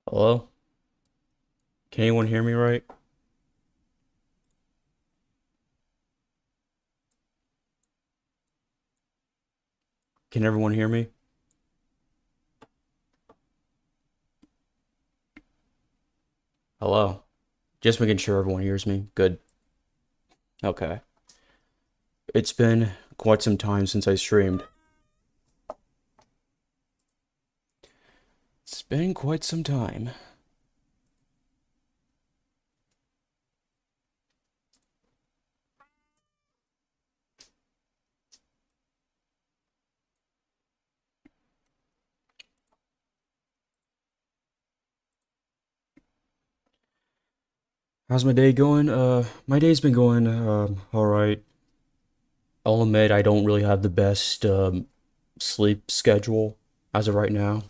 Hello? Can anyone hear me right? Can everyone hear me? Hello? Just making sure everyone hears me. Good. Okay. It's been quite some time since I streamed. It's been quite some time. How's my day going? My day's been going, all right. I'll admit I don't really have the best, sleep schedule as of right now,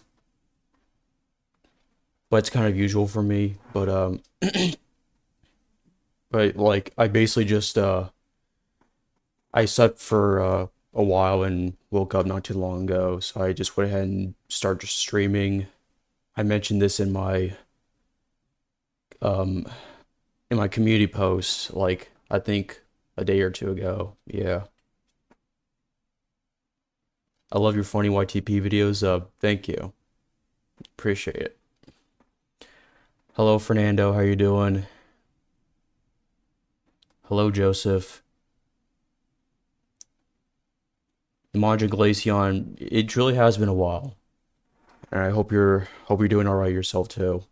but it's kind of usual for me. But like, I basically just, I slept for, a while and woke up not too long ago, so I just went ahead and started streaming. I mentioned this um in my community post, like I think a day or two ago. Yeah. I love your funny YTP videos. Thank you. Appreciate it. Hello Fernando, how you doing? Hello Joseph. Imagine Glaceon, it really has been a while. And I hope you're doing all right yourself too.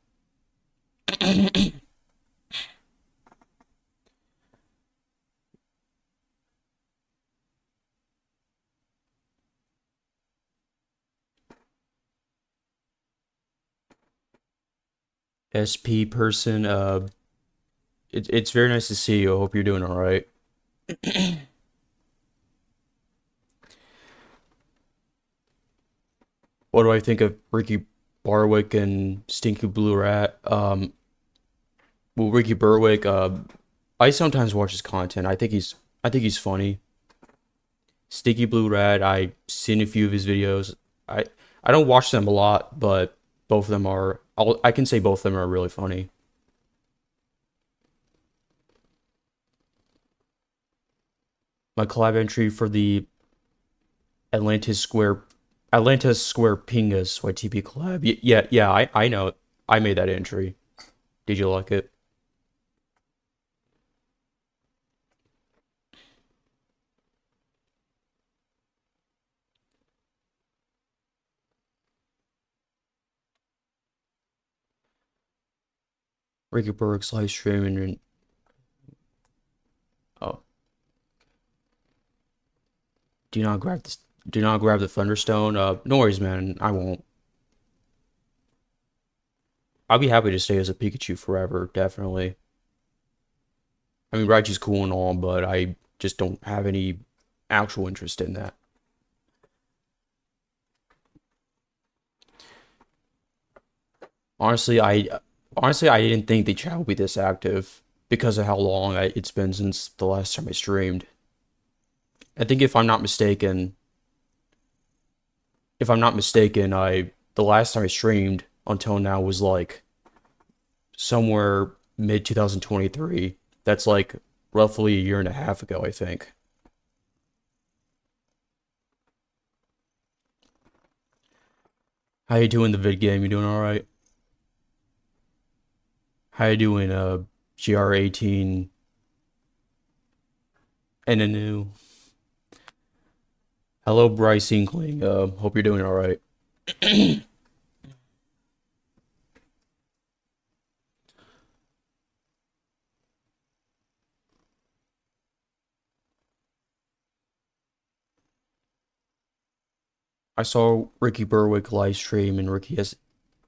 SP person, it's very nice to see you. I hope you're doing all right. What do I think of Ricky Barwick and Stinky Blue Rat? Well, Ricky Berwick, I sometimes watch his content. I think he's funny. Sticky Blue Rat, I've seen a few of his videos. I I don't watch them a lot, but both of them are. I can say both of them are really funny. My collab entry for the Atlantis Square, Atlantis Square Pingus YTP collab. Yeah, yeah, I know. I made that entry. Did you like it? Ricky Berwick's live stream and oh, do not grab this. Do not grab the Thunderstone. No worries, man. I won't. I'll be happy to stay as a Pikachu forever, definitely. I mean, Raichu's cool and all, but I just don't have any actual interest in that. Honestly, I didn't think the chat would be this active because of how long it's been since the last time I streamed. I think if I'm not mistaken, I the last time I streamed until now was like somewhere mid 2023. That's like roughly a year and a half ago, I think. How you doing the vid game? You doing all right? How you doing, GR18 and a new? Hello, Bryce Inkling. Hope you're doing all right. I saw Ricky Berwick live stream, and Ricky has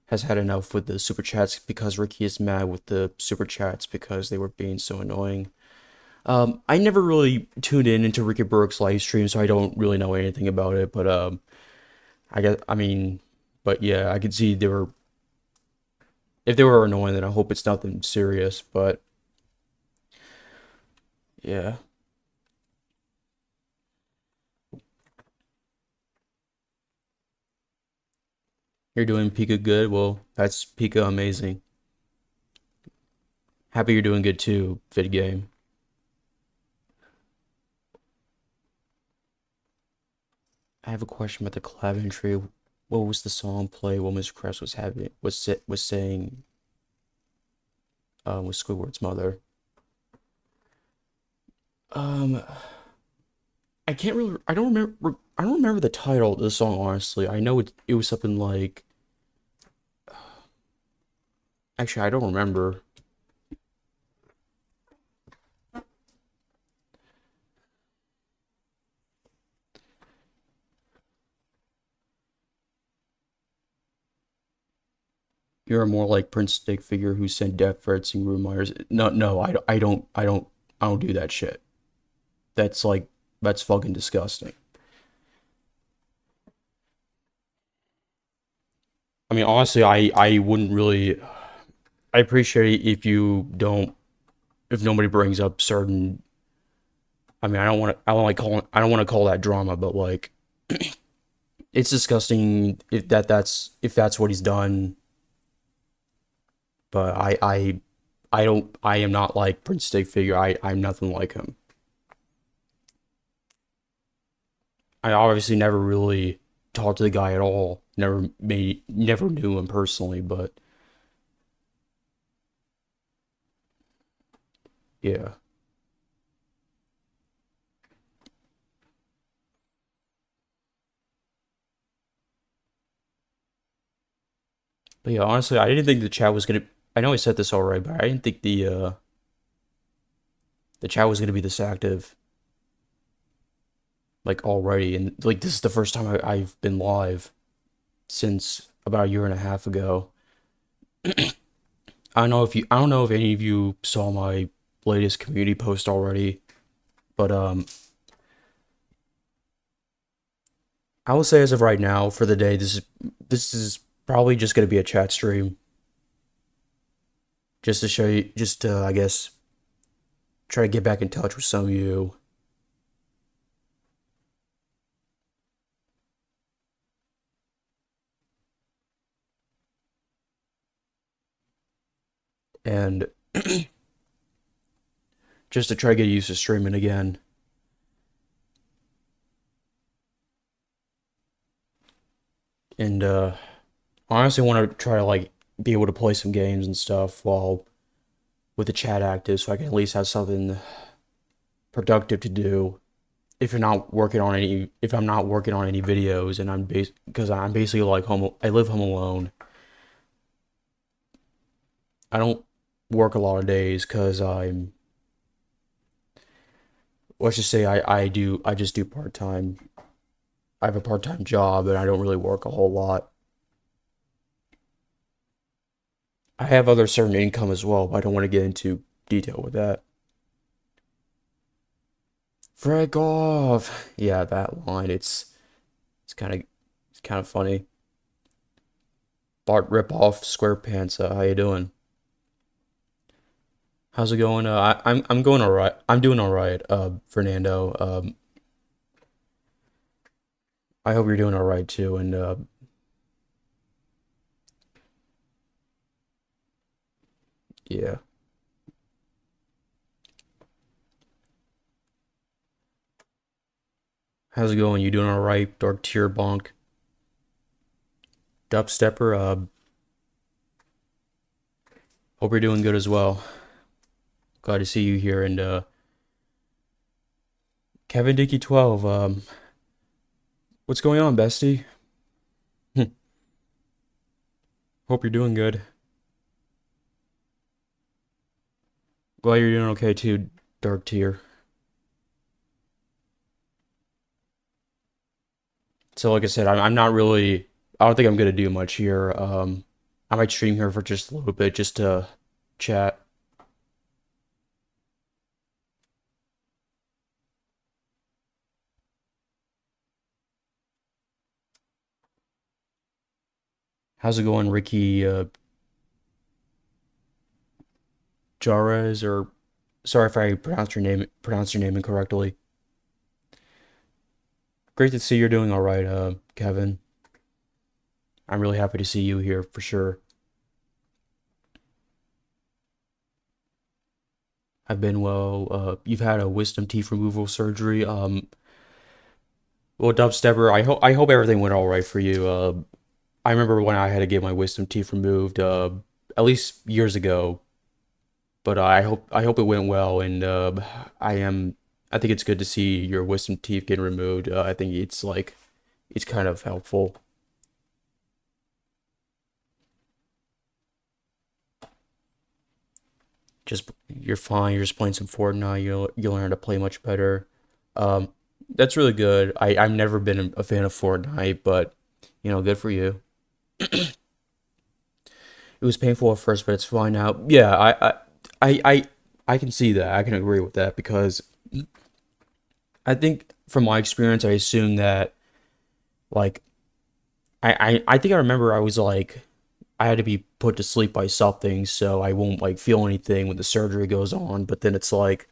has had enough with the super chats because Ricky is mad with the super chats because they were being so annoying. I never really tuned in into Ricky Burke's live stream, so I don't really know anything about it. But I guess I mean, but yeah, I could see they were if they were annoying, then I hope it's nothing serious. But yeah, you're doing Pika good. Well, that's Pika amazing. Happy you're doing good too, vid game. I have a question about the Claventry. What was the song play when Miss Kress was having was saying with Squidward's mother? Um, I can't really. I don't remember. I don't remember the title of the song honestly. I know it was something like. Actually, I don't remember. You're more like Prince stick figure who sent death threats and reminders. No, no, I don't do that shit. That's like that's fucking disgusting. I mean, honestly, I wouldn't really. I appreciate if you don't if nobody brings up certain. I mean, I don't like calling. I don't want to call that drama, but like it's disgusting if that's what he's done. But I don't. I am not like Prince stick figure. I'm nothing like him. I obviously never really talked to the guy at all. Never knew him personally, yeah. But yeah, honestly, I didn't think the chat was gonna. I know I said this already, but I didn't think the chat was gonna be this active like already. And like this is the first time I've been live since about a year and a half ago. I don't know if any of you saw my latest community post already, but I will say as of right now for the day, this is probably just gonna be a chat stream just to show you, just to I guess try to get back in touch with some of you. And just to try to get used to streaming again. And I honestly want to try to like be able to play some games and stuff while with the chat active, so I can at least have something productive to do. If I'm not working on any videos, and because I'm basically like home, I live home alone. I don't work a lot of days because let's just say I just do part time. I have a part time job and I don't really work a whole lot. I have other certain income as well, but I don't want to get into detail with that. Frag off. Yeah, that line. It's it's kind of funny. Bart rip off SquarePants. How you doing? How's it going? I'm going all right. I'm doing all right. Fernando. I hope you're doing all right too. And yeah, how's it going? You doing all right? Dark tier bonk. Dubstepper. Hope you're doing good as well. Glad to see you here. And Kevin Dickey 12. What's going on, bestie? Hope you're doing good. Glad you're doing okay too, Dark tier. So like I said, I'm not really. I don't think I'm gonna do much here. I might stream here for just a little bit just to chat. How's it going, Ricky Jarez? Or sorry if I pronounced your name incorrectly. Great to see you're doing all right, Kevin. I'm really happy to see you here for sure. I've been well. You've had a wisdom teeth removal surgery. Well, Dubstepper, I hope everything went all right for you. I remember when I had to get my wisdom teeth removed, at least years ago. But I hope it went well, and I am I think it's good to see your wisdom teeth getting removed. I think it's kind of helpful. Just you're fine. You're just playing some Fortnite. You'll learn how to play much better. Um, that's really good. I've never been a fan of Fortnite, but good for you. It was painful at first, but it's fine now. Yeah, I, I, I can see that. I can agree with that because I think from my experience, I assume that like I think I remember I was like I had to be put to sleep by something so I won't like feel anything when the surgery goes on. But then it's like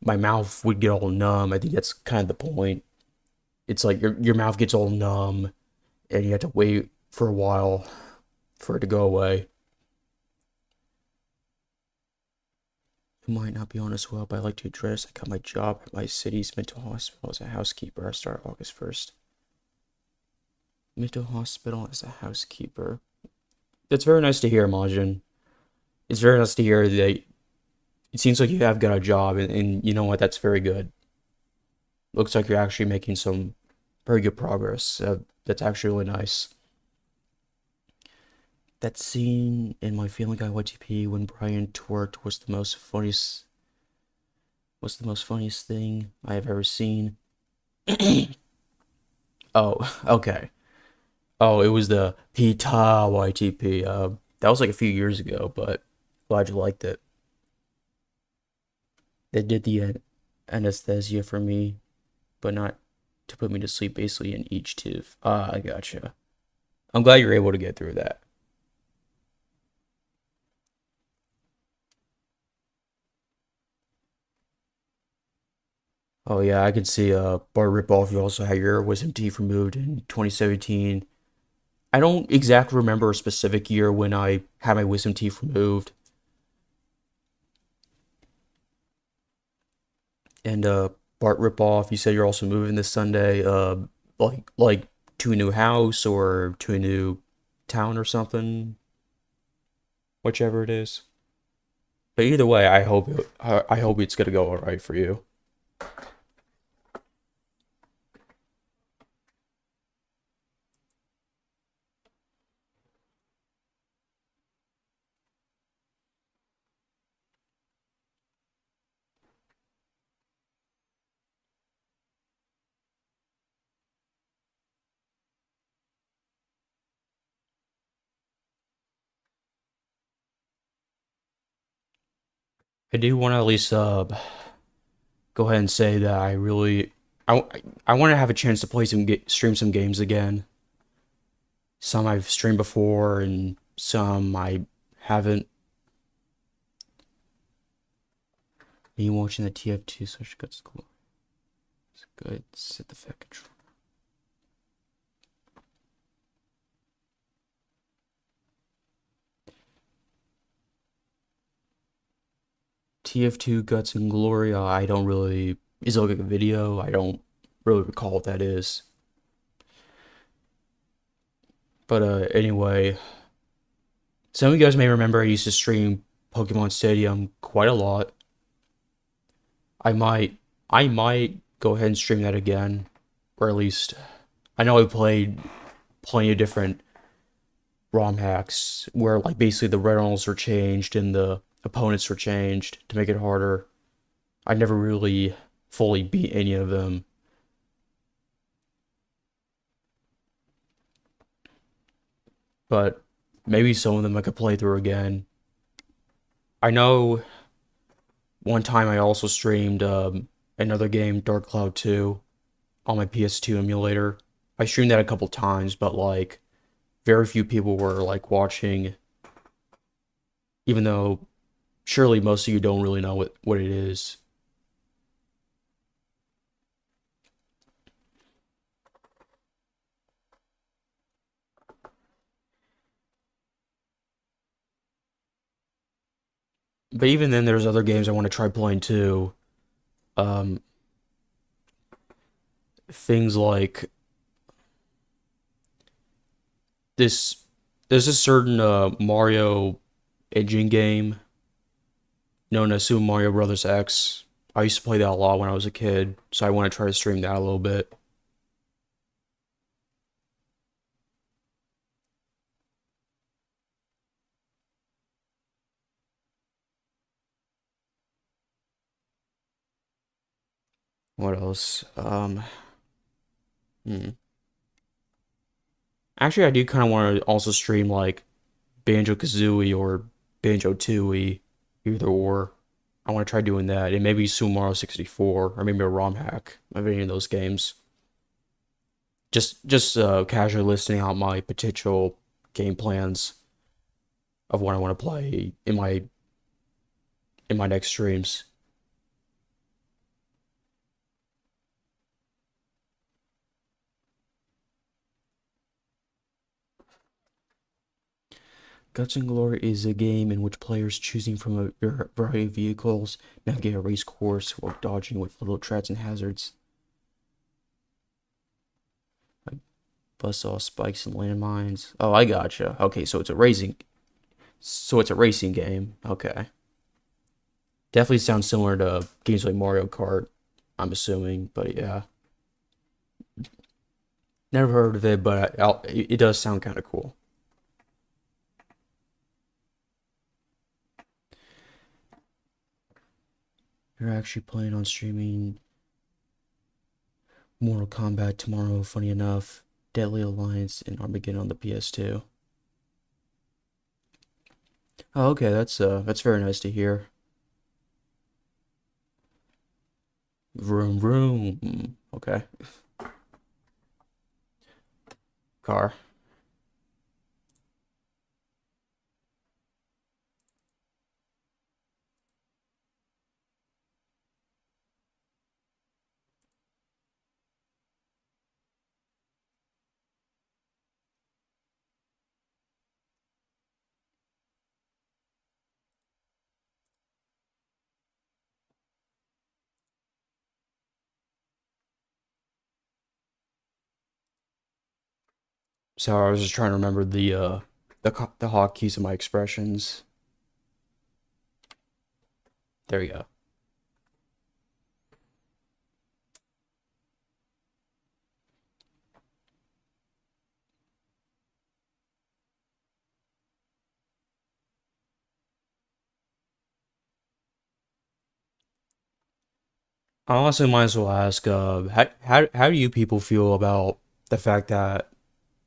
my mouth would get all numb. I think that's kind of the point. It's like your mouth gets all numb and you have to wait for a while for it to go away. It might not be on as well, but I like to address. I got my job at my city's mental hospital as a housekeeper. I start August 1st. Mental hospital as a housekeeper. That's very nice to hear, Majin. It's very nice to hear that it seems like you have got a job, and you know what? That's very good. Looks like you're actually making some very good progress. That's actually really nice. That scene in my Family Guy YTP when Brian twerked was the most funniest thing I have ever seen. Oh, okay. Oh, it was the Pita YTP. That was like a few years ago, but glad you liked it. They did the anesthesia for me, but not to put me to sleep, basically in each tooth. Ah, I gotcha. I'm glad you're able to get through that. Oh yeah, I can see Bar Ripoff, you also had your wisdom teeth removed in 2017. I don't exactly remember a specific year when I had my wisdom teeth removed. And Bart Ripoff, you said you're also moving this Sunday, like to a new house or to a new town or something, whichever it is. But either way, I hope it's gonna go all right for you. I do want to at least go ahead and say that I I want to have a chance to play stream some games again. Some I've streamed before and some I haven't. Me watching the TF2 such good school. It's good. Set the fact control. TF2 Guts and Glory. I don't really. Is it like a video? I don't really recall what that is. But anyway, some of you guys may remember I used to stream Pokemon Stadium quite a lot. I might I might go ahead and stream that again, or at least I know I played plenty of different ROM hacks where like basically the Reynolds were changed and the opponents were changed to make it harder. I never really fully beat any of them, but Maybe some of them I could play through again. I know one time I also streamed another game, Dark Cloud 2, on my PS2 emulator. I streamed that a couple times, but like very few people were like watching, even though surely most of you don't really know what it is. But even then, there's other games I want to try playing too. Um, things like this. There's a certain Mario engine game known as Super Mario Brothers X. I used to play that a lot when I was a kid, so I want to try to stream that a little bit. What else? Hmm. Actually, I do kind of want to also stream like Banjo Kazooie or Banjo Tooie, either or. I want to try doing that, and maybe Super Mario 64, or maybe a ROM hack of any of those games. Just casually listing out my potential game plans of what I want to play in my next streams. Guts and Glory is a game in which players choosing from a variety of vehicles navigate a race course while dodging with little traps and hazards like buzzsaw spikes and landmines. Oh, I gotcha. Okay, so it's a racing game. Okay. Definitely sounds similar to games like Mario Kart, I'm assuming, but yeah. Never heard of it, but it does sound kind of cool. You're actually planning on streaming Mortal Kombat tomorrow, funny enough. Deadly Alliance and Armageddon on the PS2. Oh, okay, that's very nice to hear. Vroom vroom. Okay. Car. So I was just trying to remember the hotkeys of my expressions. There you go. I also might as well ask, how do you people feel about the fact that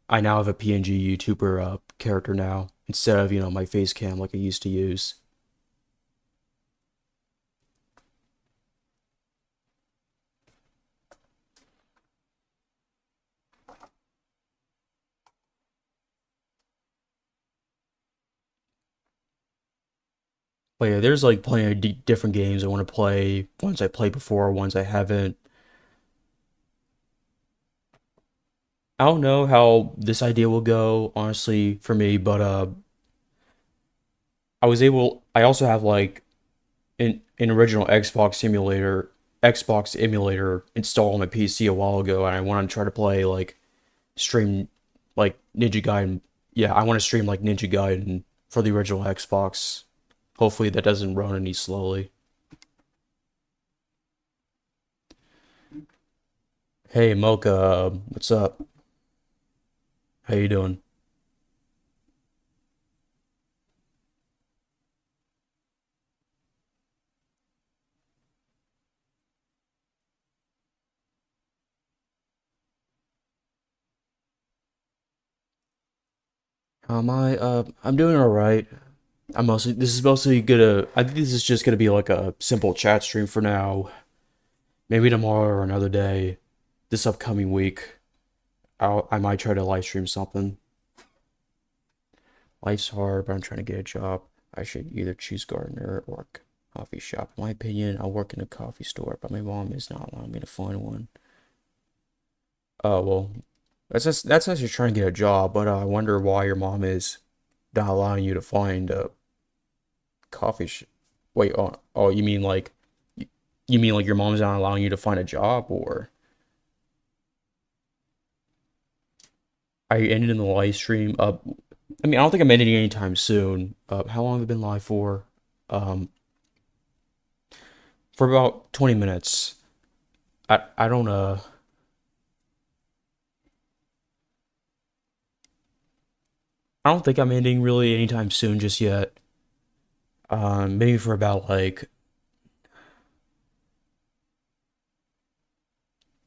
I now have a PNG YouTuber character now instead of my face cam like I used to use? But yeah, there's like plenty of different games I want to play. Ones I played before, ones I haven't. I don't know how this idea will go, honestly, for me, but I also have like an original Xbox emulator installed on my PC a while ago, and I want to try to play like stream like Ninja Gaiden. Yeah, I want to stream like Ninja Gaiden for the original Xbox. Hopefully that doesn't run any slowly. Hey Mocha, what's up? How you doing? I'm doing all right. This is mostly gonna, I think this is just gonna be like a simple chat stream for now. Maybe tomorrow or another day, this upcoming week, I might try to live stream something. Life's hard, but I'm trying to get a job. I should either choose gardener or coffee shop. In my opinion, I'll work in a coffee store, but my mom is not allowing me to find one. Well, that's actually trying to get a job, but I wonder why your mom is not allowing you to find a coffee sh Wait, you mean like you mean like your mom's not allowing you to find a job, or are you ending the live stream? I mean, I don't think I'm ending anytime soon. How long have I been live for? Um, for about 20 minutes. I don't I don't think I'm ending really anytime soon just yet. Maybe for about like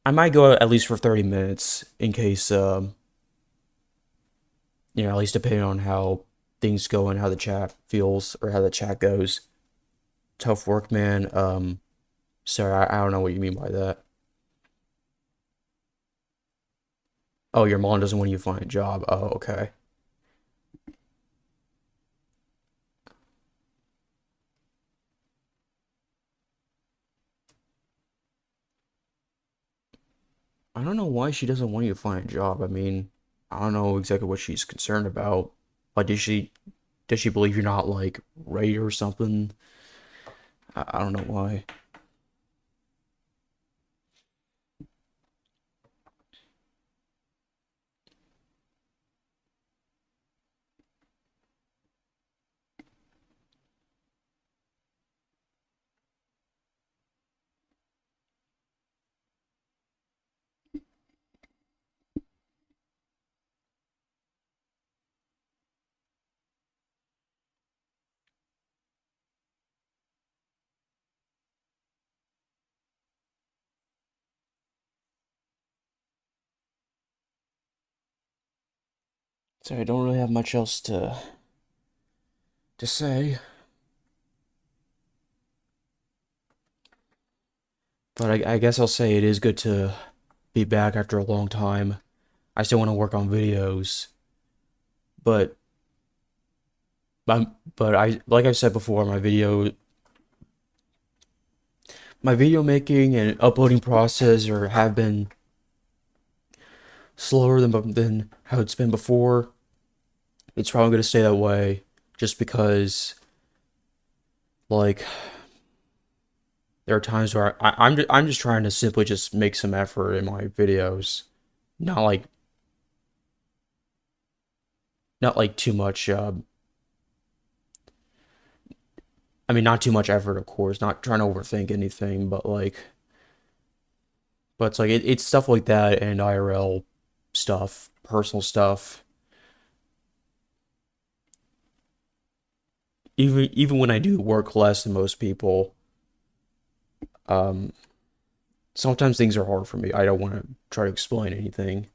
I might go at least for 30 minutes in case at least depending on how things go and how the chat feels or how the chat goes. Tough work, man. Sorry, I don't know what you mean by that. Oh, your mom doesn't want you to find a job. Oh, okay. I don't know why she doesn't want you to find a job. I mean, I don't know exactly what she's concerned about. Like, does she believe you're not like ready or something? I don't know why. So I don't really have much else to say. But I guess I'll say it is good to be back after a long time. I still want to work on videos, but but I like I said before, my video making and uploading process or have been slower than how it's been before. It's probably gonna stay that way, just because like there are times where I'm just trying to simply just make some effort in my videos, not like not like too much. I mean, not too much effort, of course. Not trying to overthink anything, but it's like it's stuff like that and IRL stuff, personal stuff. Even when I do work less than most people, um, sometimes things are hard for me. I don't want to try to explain anything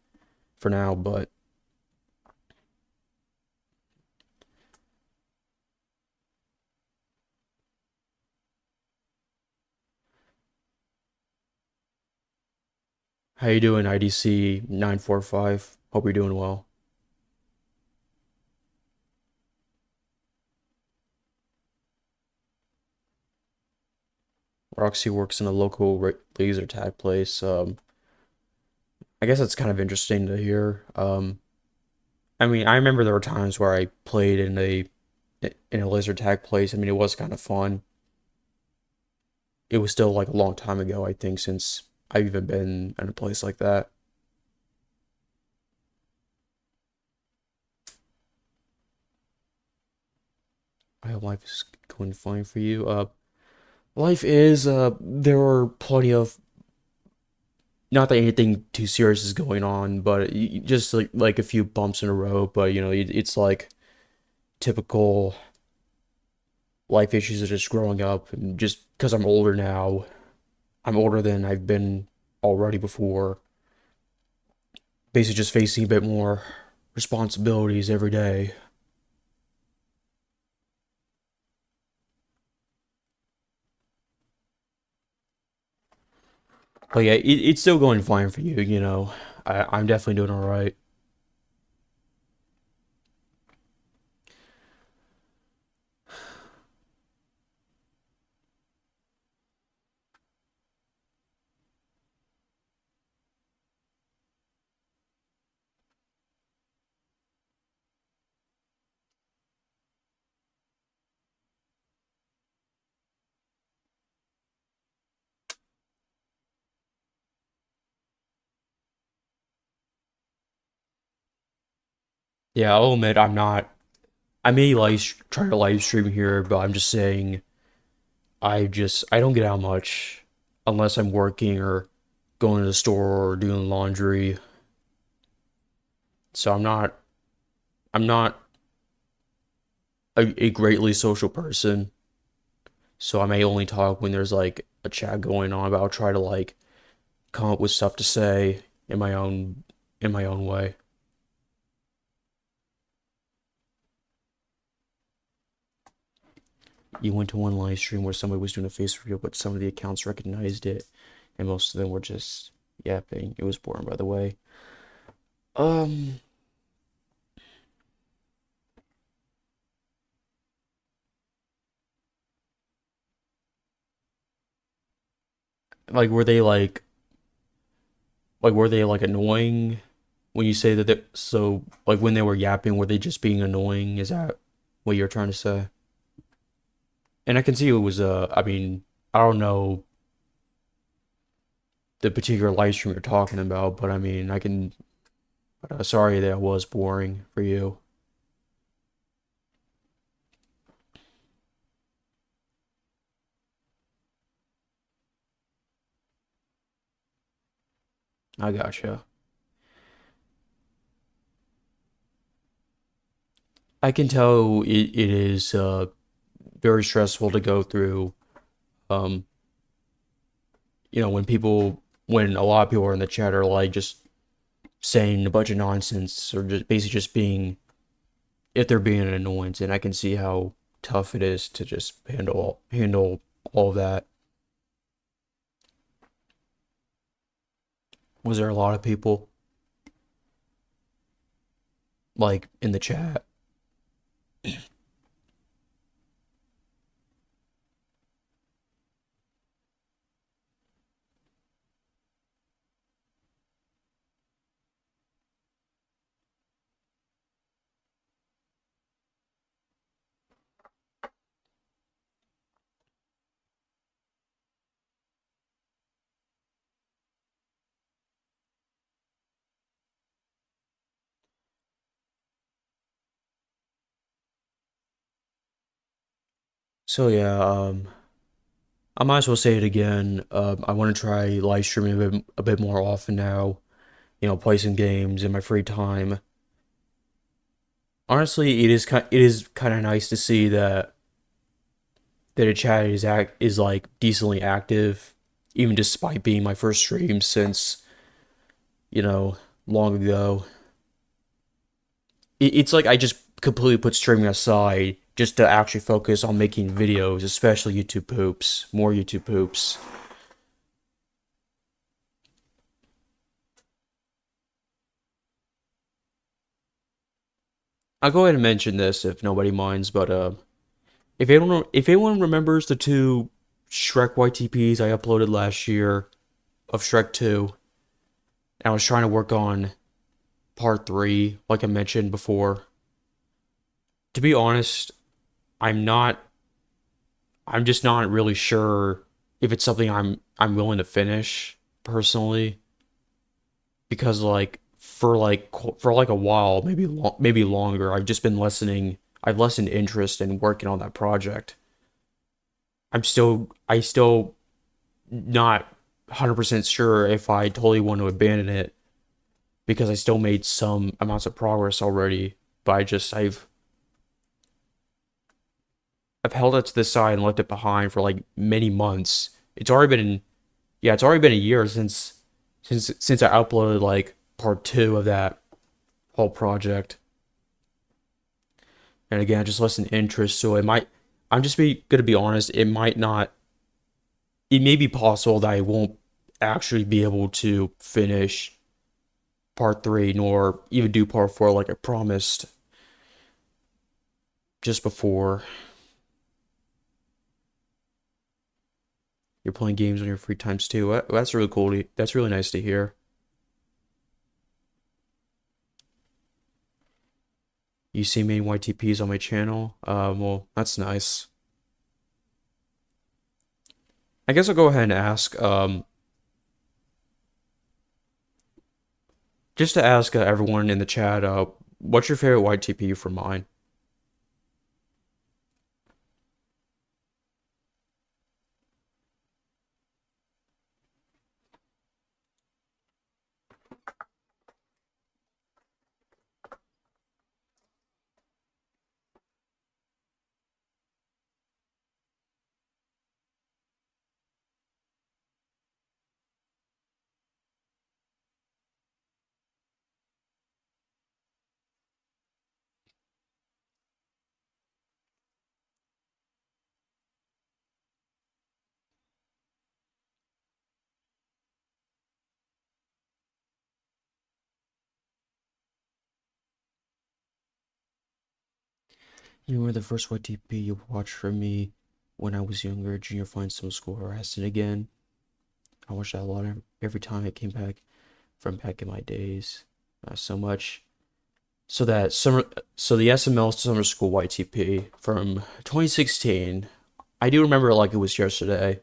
for now, but how you doing, IDC 945? Hope you're doing well. Roxy works in a local laser tag place. I guess that's kind of interesting to hear. I mean, I remember there were times where I played in a laser tag place. I mean, it was kind of fun. It was still like a long time ago, I think, since I've even been in a place like that. I hope life is going fine for you. Life is, there are plenty of, not that anything too serious is going on, but just like a few bumps in a row, but it's like typical life issues of just growing up and just because I'm older now, I'm older than I've been already before. Basically just facing a bit more responsibilities every day. But yeah, it's still going fine for you, you know. I'm definitely doing all right. Yeah, I'll admit I'm not. I may try to live stream here, but I'm just saying I don't get out much unless I'm working or going to the store or doing laundry. So I'm not a greatly social person. So I may only talk when there's like a chat going on, but I'll try to like come up with stuff to say in my own way. You went to one live stream where somebody was doing a face reveal, but some of the accounts recognized it, and most of them were just yapping. It was boring, by the way. Um, like were they like annoying when you say that they so like when they were yapping, were they just being annoying? Is that what you're trying to say? And I can see it was I mean, I don't know the particular live stream you're talking about, but I mean, I can sorry that was boring for you. I gotcha. I can tell it is very stressful to go through. Um, when a lot of people are in the chat are like just saying a bunch of nonsense or just basically just being if they're being an annoyance, and I can see how tough it is to just handle all of that. Was there a lot of people like in the chat? So yeah, I might as well say it again. I want to try live streaming a bit more often now. You know, play some games in my free time. Honestly, it is kind of nice to see that a chat is like decently active, even despite being my first stream since you know long ago. It's like I just completely put streaming aside just to actually focus on making videos, especially YouTube poops, more YouTube poops. I'll go ahead and mention this if nobody minds, but if anyone remembers the two Shrek YTPs I uploaded last year of Shrek 2, and I was trying to work on part 3, like I mentioned before. To be honest, I'm not I'm just not really sure if it's something I'm willing to finish personally because for like a while, maybe longer, I've lessened interest in working on that project. I still not 100% sure if I totally want to abandon it because I still made some amounts of progress already, but I've held it to the side and left it behind for like many months. It's already been a year since I uploaded like part 2 of that whole project. And again, I just lost an interest, so it might. I'm just gonna be honest. It might not. It may be possible that I won't actually be able to finish part three, nor even do part four like I promised just before. You're playing games on your free times too. That's really cool. That's really nice to hear. You see main YTPs on my channel. Well, that's nice. I guess I'll go ahead and ask. Just to ask everyone in the chat. What's your favorite YTP for mine? You were the first YTP you watched from me when I was younger, junior fine some school harassing again. I watched that a lot every time I came back from back in my days. So much. So that summer, so the SML summer school YTP from 2016. I do remember it like it was yesterday.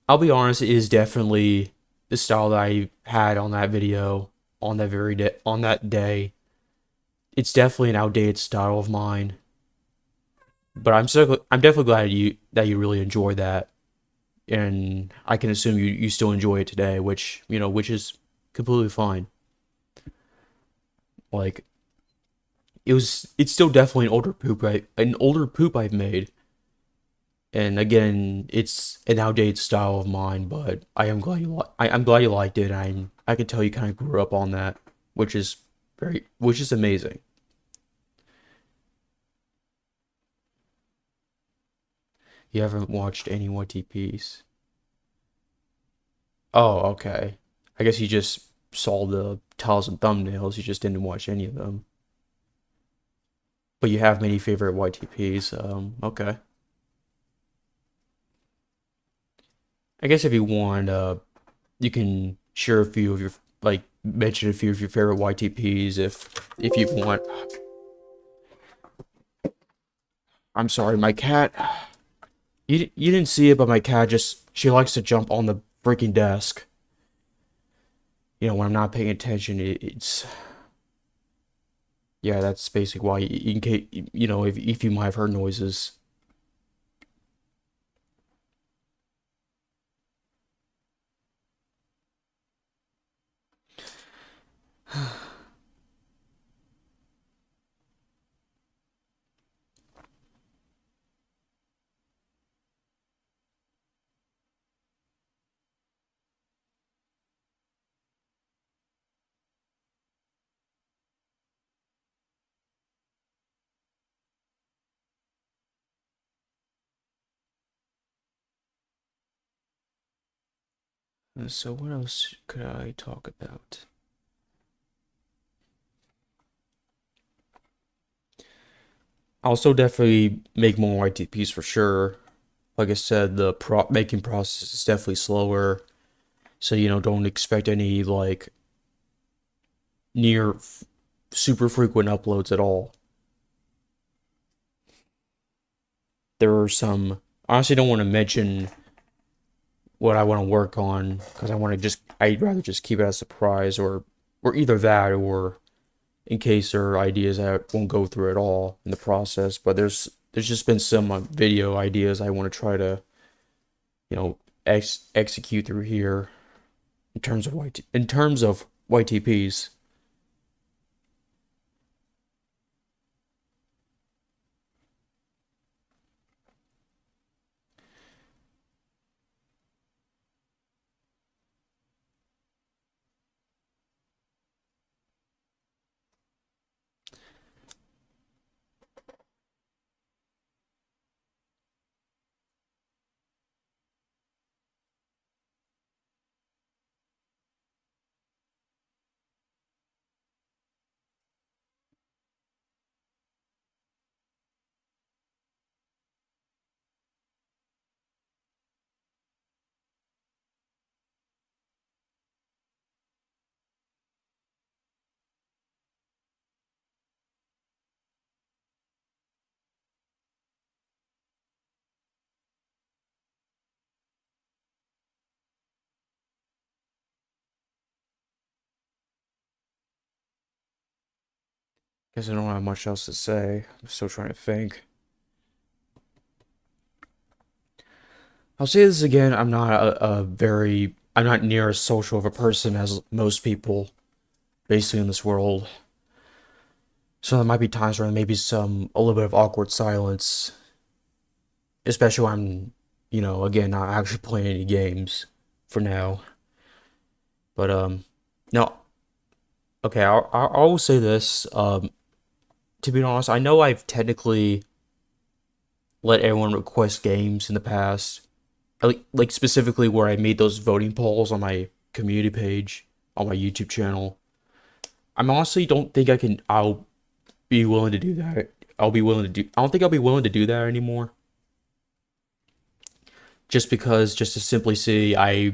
I'll be honest, it is definitely the style that I had on that video on that very day. On that day, it's definitely an outdated style of mine. But I'm definitely glad you really enjoyed that, and I can assume you still enjoy it today, which is completely fine. Like it's still definitely an older poop I've made, and again, it's an outdated style of mine. But I'm glad you liked it. I can tell you kind of grew up on that, which is which is amazing. You haven't watched any YTPs? Oh, okay. I guess you just saw the titles and thumbnails. You just didn't watch any of them. But you have many favorite YTPs. Okay. I guess if you want, you can share a few of your mention a few of your favorite YTPs if you want. I'm sorry, my cat. You didn't see it, but my cat just she likes to jump on the freaking desk. When I'm not paying attention, it's yeah. That's basically why in case if you might have heard noises. So what else could I talk about? I'll still definitely make more YTPs for sure. Like I said, the making process is definitely slower, so don't expect any near super frequent uploads at all. There are some. I honestly don't want to mention what I want to work on because I'd rather just keep it as a surprise or either that or in case there are ideas that won't go through at all in the process. But there's just been some video ideas I want to try to you know execute through here in terms of YTPs. Guess I don't have much else to say. I'm still trying to think. I'll say this again. I'm not near as social of a person as most people basically in this world. So there might be times where maybe a little bit of awkward silence, especially when again, not actually playing any games for now. But no, okay, I will say this. To be honest, I know I've technically let everyone request games in the past, like specifically where I made those voting polls on my community page on my YouTube channel. I'm honestly don't think I can. I'll be willing to do that. I'll be willing to do. I don't think I'll be willing to do that anymore. Just because, just to simply see, I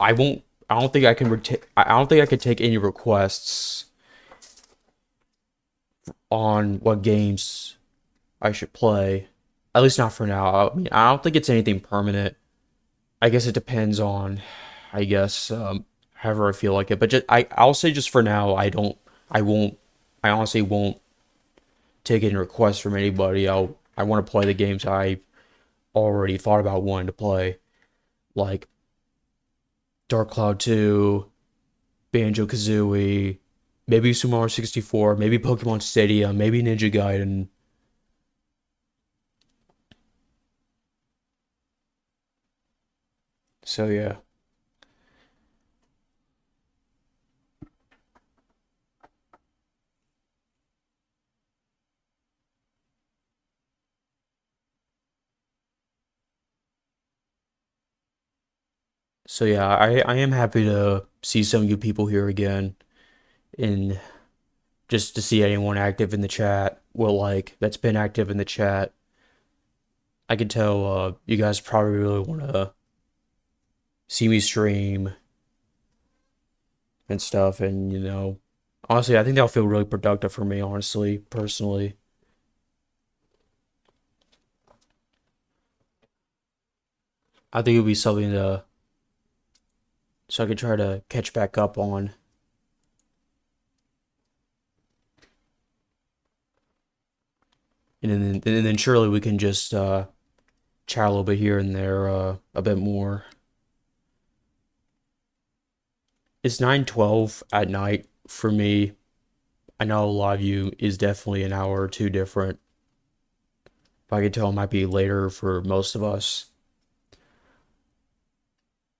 won't. I don't think I can. I don't think I can take any requests on what games I should play. At least not for now. I mean, I don't think it's anything permanent. I guess it depends on, I guess, however I feel like it. But I'll say just for now, I won't, I honestly won't take any requests from anybody. I want to play the games I already thought about wanting to play, like Dark Cloud 2, Banjo Kazooie, maybe Super Mario 64, maybe Pokemon Stadium, maybe Ninja Gaiden. So yeah. So yeah, I am happy to see some of you people here again and just to see anyone active in the chat. Well, like that's been active in the chat. I can tell you guys probably really want to see me stream and stuff, and honestly, I think that'll feel really productive for me, honestly, personally. I think it'll be something to so I could try to catch back up on. And then surely we can just chat a little bit here and there a bit more. It's 9:12 at night for me. I know a lot of you is definitely an hour or two different. But I can tell it might be later for most of us.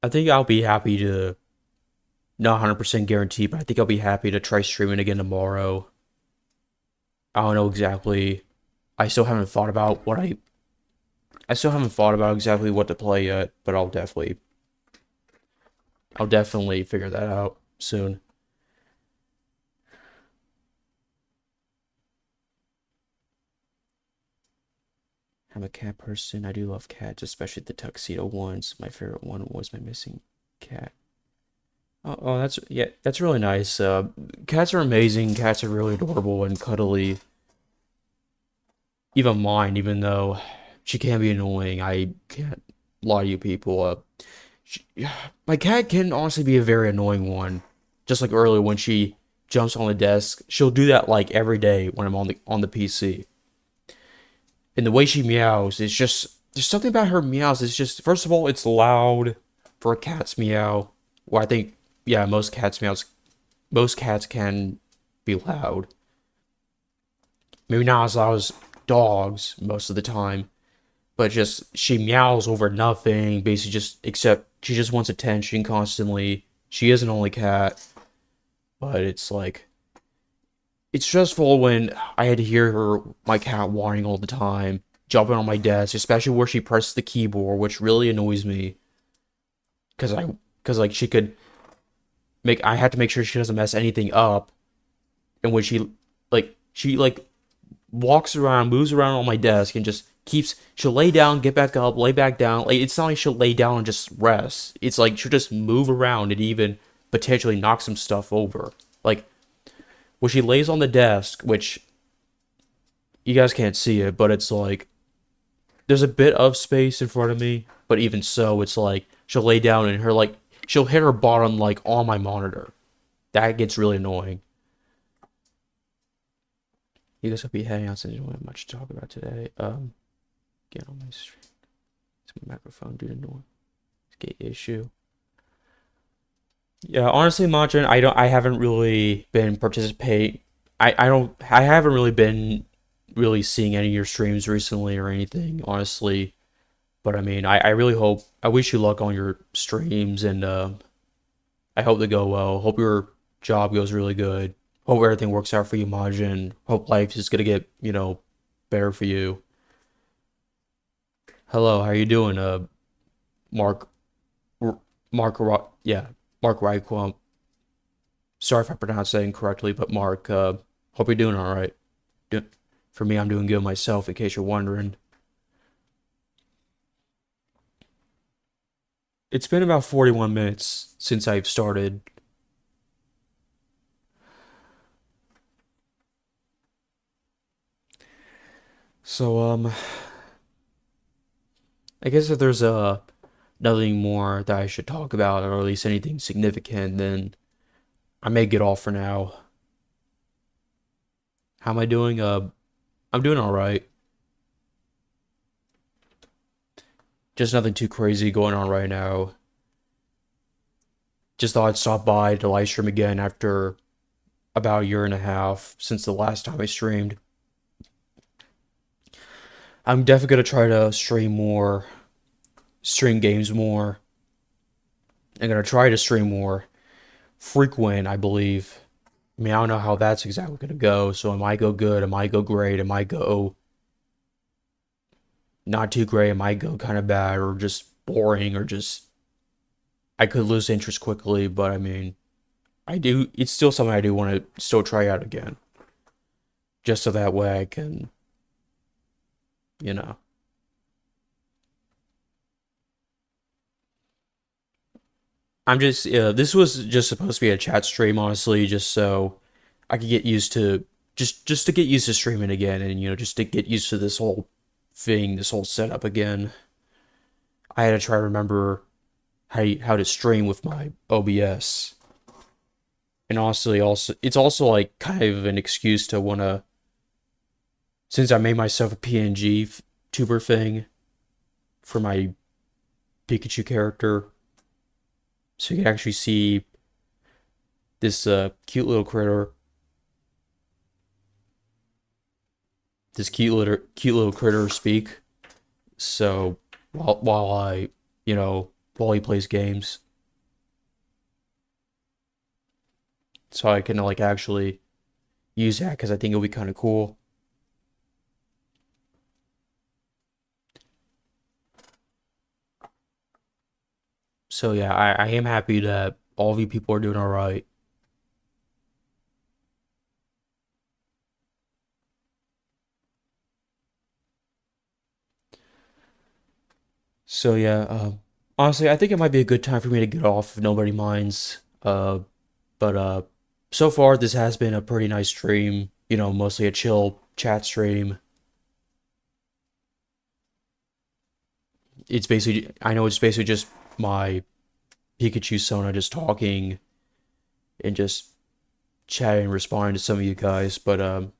I think I'll be happy to, not 100% guaranteed, but I think I'll be happy to try streaming again tomorrow. I don't know exactly. I still haven't thought about I still haven't thought about exactly what to play yet, but I'll definitely figure that out soon. I'm a cat person. I do love cats, especially the tuxedo ones. My favorite one was my missing cat. Oh, that's yeah, that's really nice. Cats are amazing. Cats are really adorable and cuddly. Even mine, even though she can be annoying, I can't lie to you people. She, my cat can honestly be a very annoying one. Just like earlier when she jumps on the desk, she'll do that like every day when I'm on the PC. And the way she meows is just there's something about her meows. It's just first of all, it's loud for a cat's meow. Well, I think yeah, most cats can be loud. Maybe not as loud as dogs most of the time, but just she meows over nothing. Basically, just except she just wants attention constantly. She is an only cat, but it's like it's stressful when I had to hear my cat whining all the time, jumping on my desk, especially where she presses the keyboard, which really annoys me. Cause like she could make I have to make sure she doesn't mess anything up, and when she walks around, moves around on my desk, and just she'll lay down, get back up, lay back down. Like it's not like she'll lay down and just rest. It's like she'll just move around and even potentially knock some stuff over. Like when she lays on the desk, which you guys can't see it, but it's like there's a bit of space in front of me, but even so, it's like she'll lay down and she'll hit her bottom like on my monitor. That gets really annoying. You guys will be heading out since you don't have much to talk about today. Get on my stream. It's my microphone due to noise. Gate issue. Yeah, honestly, Majin, I haven't really been participate. I haven't really been really seeing any of your streams recently or anything, honestly. But I mean, I really hope, I wish you luck on your streams and I hope they go well. Hope your job goes really good. Hope everything works out for you, Majin. Hope life is gonna get, better for you. Hello, how you doing? Mark, Mark, yeah, Mark Ryquam. Sorry if I pronounced that incorrectly, but Mark, hope you're doing all right. Do- For me, I'm doing good myself, in case you're wondering. It's been about 41 minutes since I've started. So, I guess if there's nothing more that I should talk about, or at least anything significant, then I may get off for now. How am I doing? I'm doing all right. Just nothing too crazy going on right now. Just thought I'd stop by to live stream again after about a year and a half since the last time I streamed. I'm definitely gonna try to stream more, stream games more. I'm gonna try to stream more frequent, I believe. I mean, I don't know how that's exactly gonna go. So it might go good, it might go great, it might go not too great, it might go kind of bad, or just boring, or just I could lose interest quickly. But I mean, I do. It's still something I do want to still try out again, just so that way I can, you know. I'm just. This was just supposed to be a chat stream, honestly, just so I could get used to just to get used to streaming again, and just to get used to this whole thing, this whole setup again. I had to try to remember how to stream with my OBS, and honestly, also it's also like kind of an excuse to wanna, since I made myself a PNG tuber thing for my Pikachu character, so you can actually see this cute little critter speak. So while I, while he plays games, so I can like actually use that because I think it'll be kind of cool. So yeah, I am happy that all of you people are doing all right. So yeah, honestly, I think it might be a good time for me to get off if nobody minds. But so far this has been a pretty nice stream. Mostly a chill chat stream. It's basically, I know it's basically just my Pikachu Sona just talking and just chatting and responding to some of you guys. But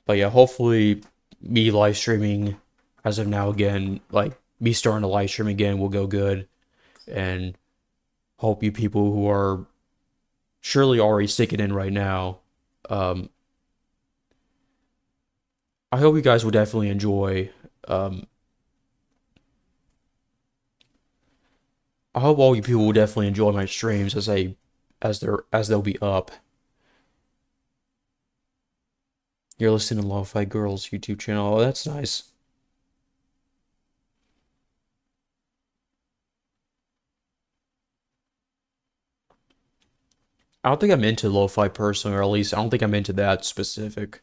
yeah, hopefully me live streaming as of now again, like me starting to live stream again will go good, and hope you people who are surely already sticking in right now, um, I hope you guys will definitely enjoy. Um, I hope all you people will definitely enjoy my streams as they'll be up. You're listening to Lo-Fi Girls YouTube channel. Oh, that's nice. I don't think I'm into lo-fi personally, or at least I don't think I'm into that specific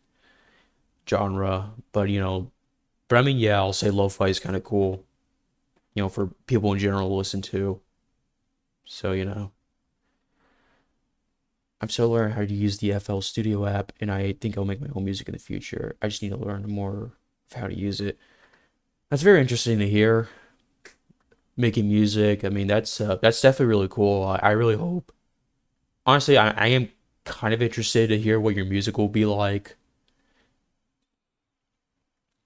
genre. But I mean, yeah, I'll say lo-fi is kind of cool, for people in general to listen to. So, I'm still learning how to use the FL Studio app, and I think I'll make my own music in the future. I just need to learn more of how to use it. That's very interesting to hear. Making music, I mean, that's definitely really cool. I really hope. Honestly, I am kind of interested to hear what your music will be like,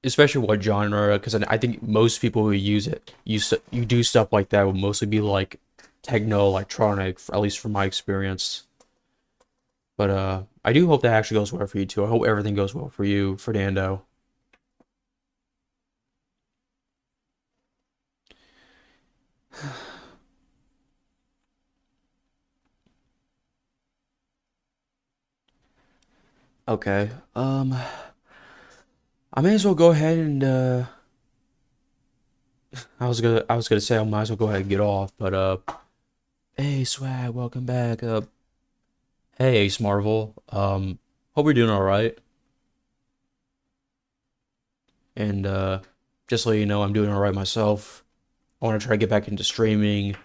especially what genre, because I think most people who use it, you do stuff like that will mostly be like techno, electronic, at least from my experience. But I do hope that actually goes well for you too. I hope everything goes well for you, Fernando. Okay. I may as well go ahead and I was gonna say I might as well go ahead and get off, but hey Swag, welcome back. Hey Ace Marvel. Hope you're doing all right. And just so you know, I'm doing all right myself. I want to try to get back into streaming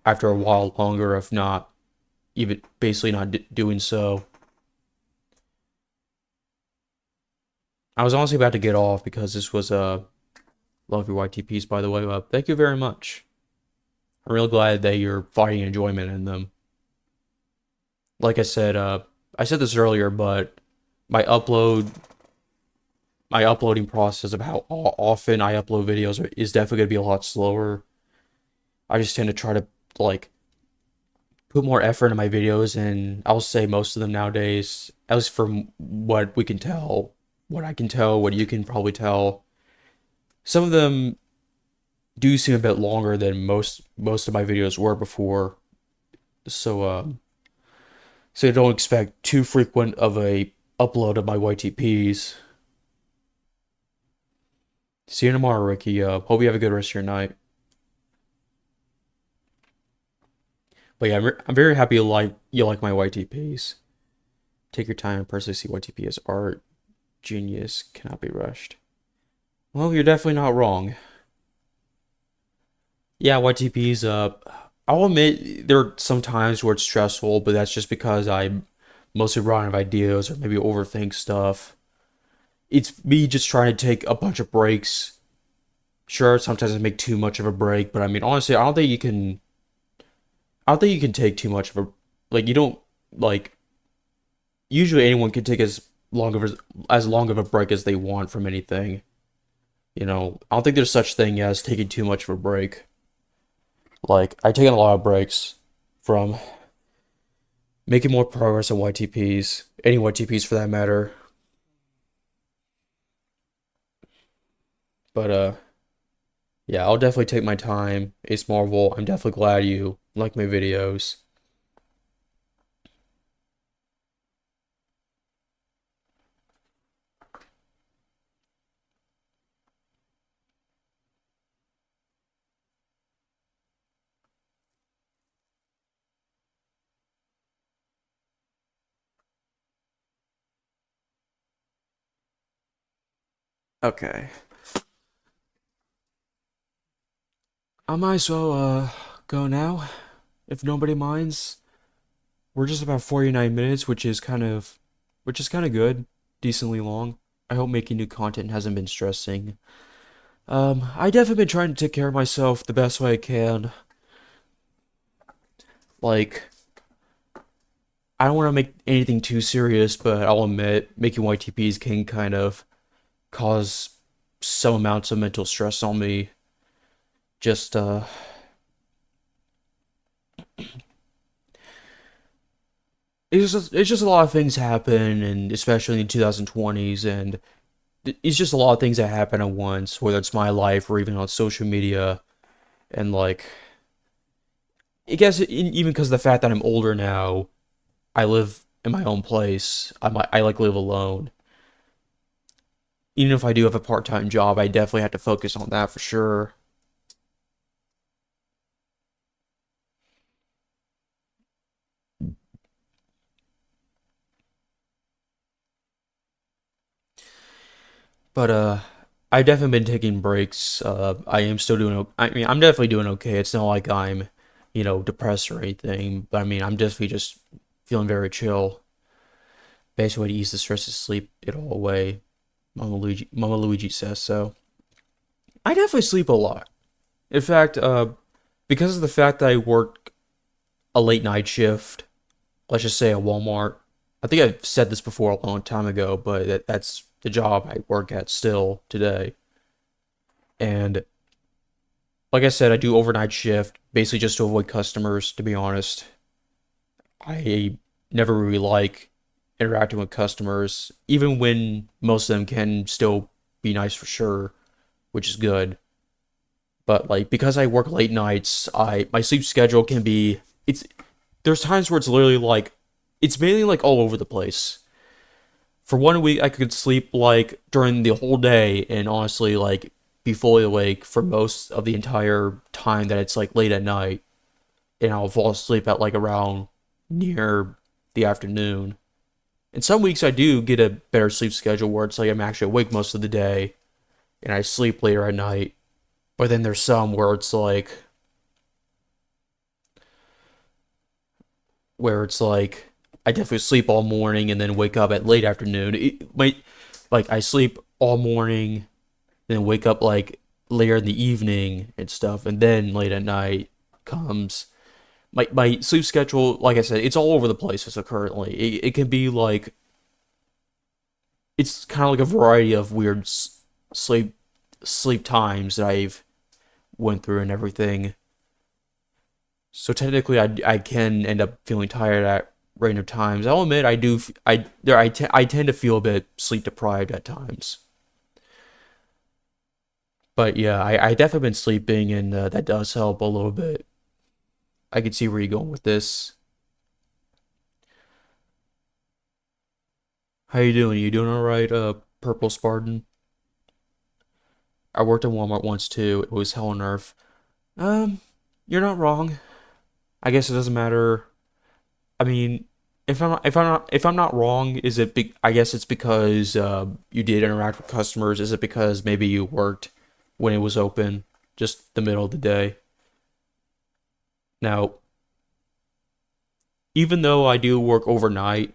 after a while longer, if not even basically not doing so. I was honestly about to get off because this was love your YTPs by the way. Thank you very much. I'm real glad that you're finding enjoyment in them. Like I said this earlier, but my upload my uploading process of how often I upload videos is definitely going to be a lot slower. I just tend to try to like put more effort into my videos, and I'll say most of them nowadays, at least from what we can tell, what I can tell, what you can probably tell, some of them do seem a bit longer than most of my videos were before. So so don't expect too frequent of a upload of my YTPs. See you tomorrow, Ricky. Hope you have a good rest of your night. But yeah, I'm very happy you like my YTPs. Take your time and personally see YTP as art. Genius cannot be rushed. Well, you're definitely not wrong. Yeah, YTPs. I'll admit there are some times where it's stressful, but that's just because I mostly run out of ideas or maybe overthink stuff. It's me just trying to take a bunch of breaks. Sure, sometimes I make too much of a break, but I mean, honestly, I don't think you can take too much of a like you don't like usually anyone can take as long of a break as they want from anything. You know, I don't think there's such thing as taking too much of a break. Like I've taken a lot of breaks from making more progress on YTPs, any YTPs for that matter. But yeah, I'll definitely take my time. Ace Marvel, I'm definitely glad you like my videos. Okay. I might as well go now, if nobody minds. We're just about 49 minutes, which is kind of good, decently long. I hope making new content hasn't been stressing. I definitely been trying to take care of myself the best way I can. Like, I don't want to make anything too serious, but I'll admit making YTPs can kind of cause some amounts of mental stress on me. Just it's just a lot of things happen, and especially in the 2020s, and it's just a lot of things that happen at once, whether it's my life or even on social media, and like I guess even because of the fact that I'm older now, I live in my own place. I like live alone. Even if I do have a part-time job, I definitely have to focus on that for sure. But I've definitely been taking breaks. I am still doing. I mean, I'm definitely doing okay. It's not like I'm, depressed or anything. But I mean, I'm definitely just feeling very chill. Best way to ease the stress is sleep it all away. Mama Luigi says so. I definitely sleep a lot. In fact, because of the fact that I work a late night shift, let's just say at Walmart, I think I've said this before a long time ago, but that's the job I work at still today. And like I said, I do overnight shift, basically just to avoid customers, to be honest. I never really like interacting with customers, even when most of them can still be nice for sure, which is good. But like because I work late nights, I my sleep schedule can be it's there's times where it's literally like it's mainly like all over the place. For 1 week I could sleep like during the whole day and honestly like be fully awake for most of the entire time that it's like late at night, and I'll fall asleep at like around near the afternoon. And some weeks I do get a better sleep schedule where it's like I'm actually awake most of the day and I sleep later at night. But then there's some where it's like I definitely sleep all morning and then wake up at late afternoon. It might like I sleep all morning, then wake up like later in the evening and stuff, and then late at night comes. My sleep schedule, like I said, it's all over the place as of currently. It can be like it's kind of like a variety of weird sleep sleep times that I've went through and everything. So technically, I can end up feeling tired at random times. I'll admit I do. I tend to feel a bit sleep deprived at times. But yeah, I definitely been sleeping, and that does help a little bit. I can see where you're going with this. How you doing? You doing all right? Purple Spartan. I worked at Walmart once too. It was hell on earth. Um, you're not wrong. I guess it doesn't matter. I mean, if I'm not wrong, is it I guess it's because you did interact with customers. Is it because maybe you worked when it was open, just the middle of the day? Now, even though I do work overnight,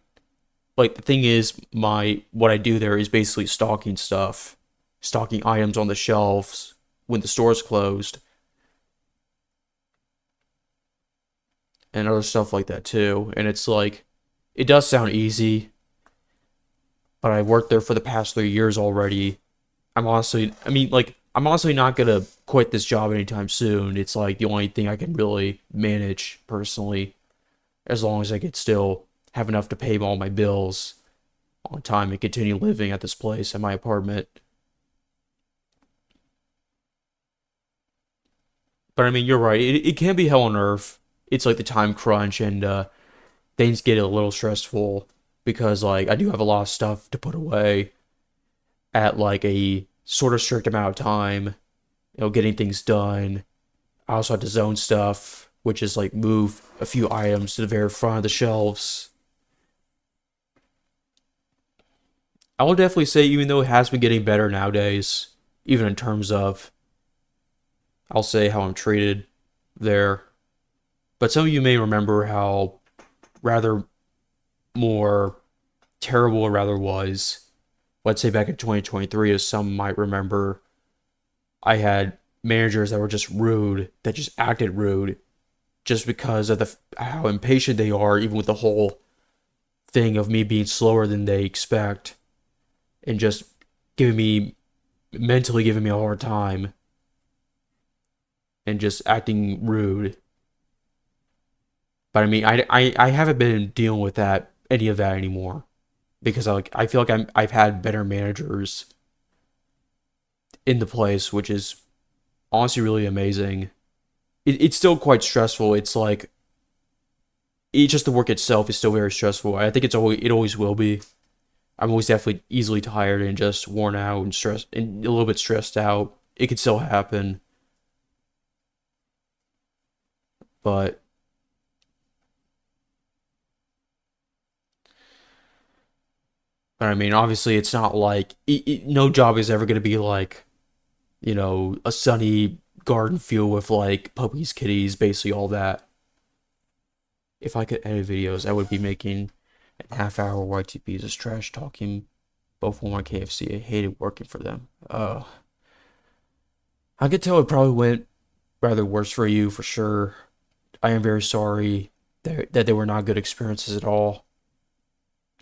like the thing is, my what I do there is basically stocking stuff, stocking items on the shelves when the store's closed, and other stuff like that too. And it's like, it does sound easy, but I worked there for the past 3 years already. I'm honestly not gonna quit this job anytime soon. It's like the only thing I can really manage personally, as long as I could still have enough to pay all my bills on time and continue living at this place at my apartment. But I mean, you're right. It can be hell on earth. It's like the time crunch, and things get a little stressful because like I do have a lot of stuff to put away at like a sort of strict amount of time. Getting things done. I also have to zone stuff, which is like move a few items to the very front of the shelves. I will definitely say, even though it has been getting better nowadays, even in terms of, I'll say how I'm treated there. But some of you may remember how rather more terrible it rather was. Let's say back in 2023, as some might remember, I had managers that were just rude, that just acted rude, just because of how impatient they are, even with the whole thing of me being slower than they expect, and just giving me mentally giving me a hard time and just acting rude. But I mean, I haven't been dealing with that any of that anymore because I feel like I've had better managers in the place, which is honestly really amazing. It's still quite stressful. It's like just the work itself is still very stressful. I think it always will be. I'm always definitely easily tired and just worn out and stressed and a little bit stressed out. It could still happen, but I mean, obviously, it's not like no job is ever going to be like a sunny garden field with like puppies, kitties, basically all that. If I could edit videos, I would be making a half-hour YTPs as trash talking both Walmart and KFC. I hated working for them. I could tell it probably went rather worse for you for sure. I am very sorry that they were not good experiences at all.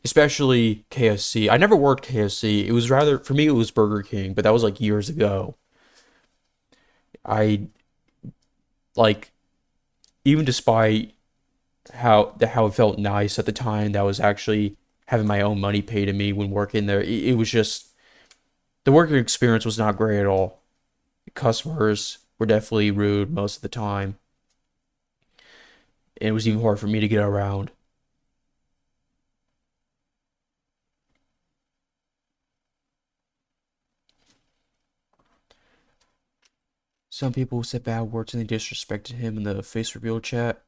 especially KFC. I never worked KFC. It was rather for me it was Burger King, but that was like years ago. I like even despite how it felt nice at the time that I was actually having my own money paid to me when working there. It was just the working experience was not great at all. Customers were definitely rude most of the time, and it was even hard for me to get around. Some people said bad words and they disrespected him in the face reveal chat.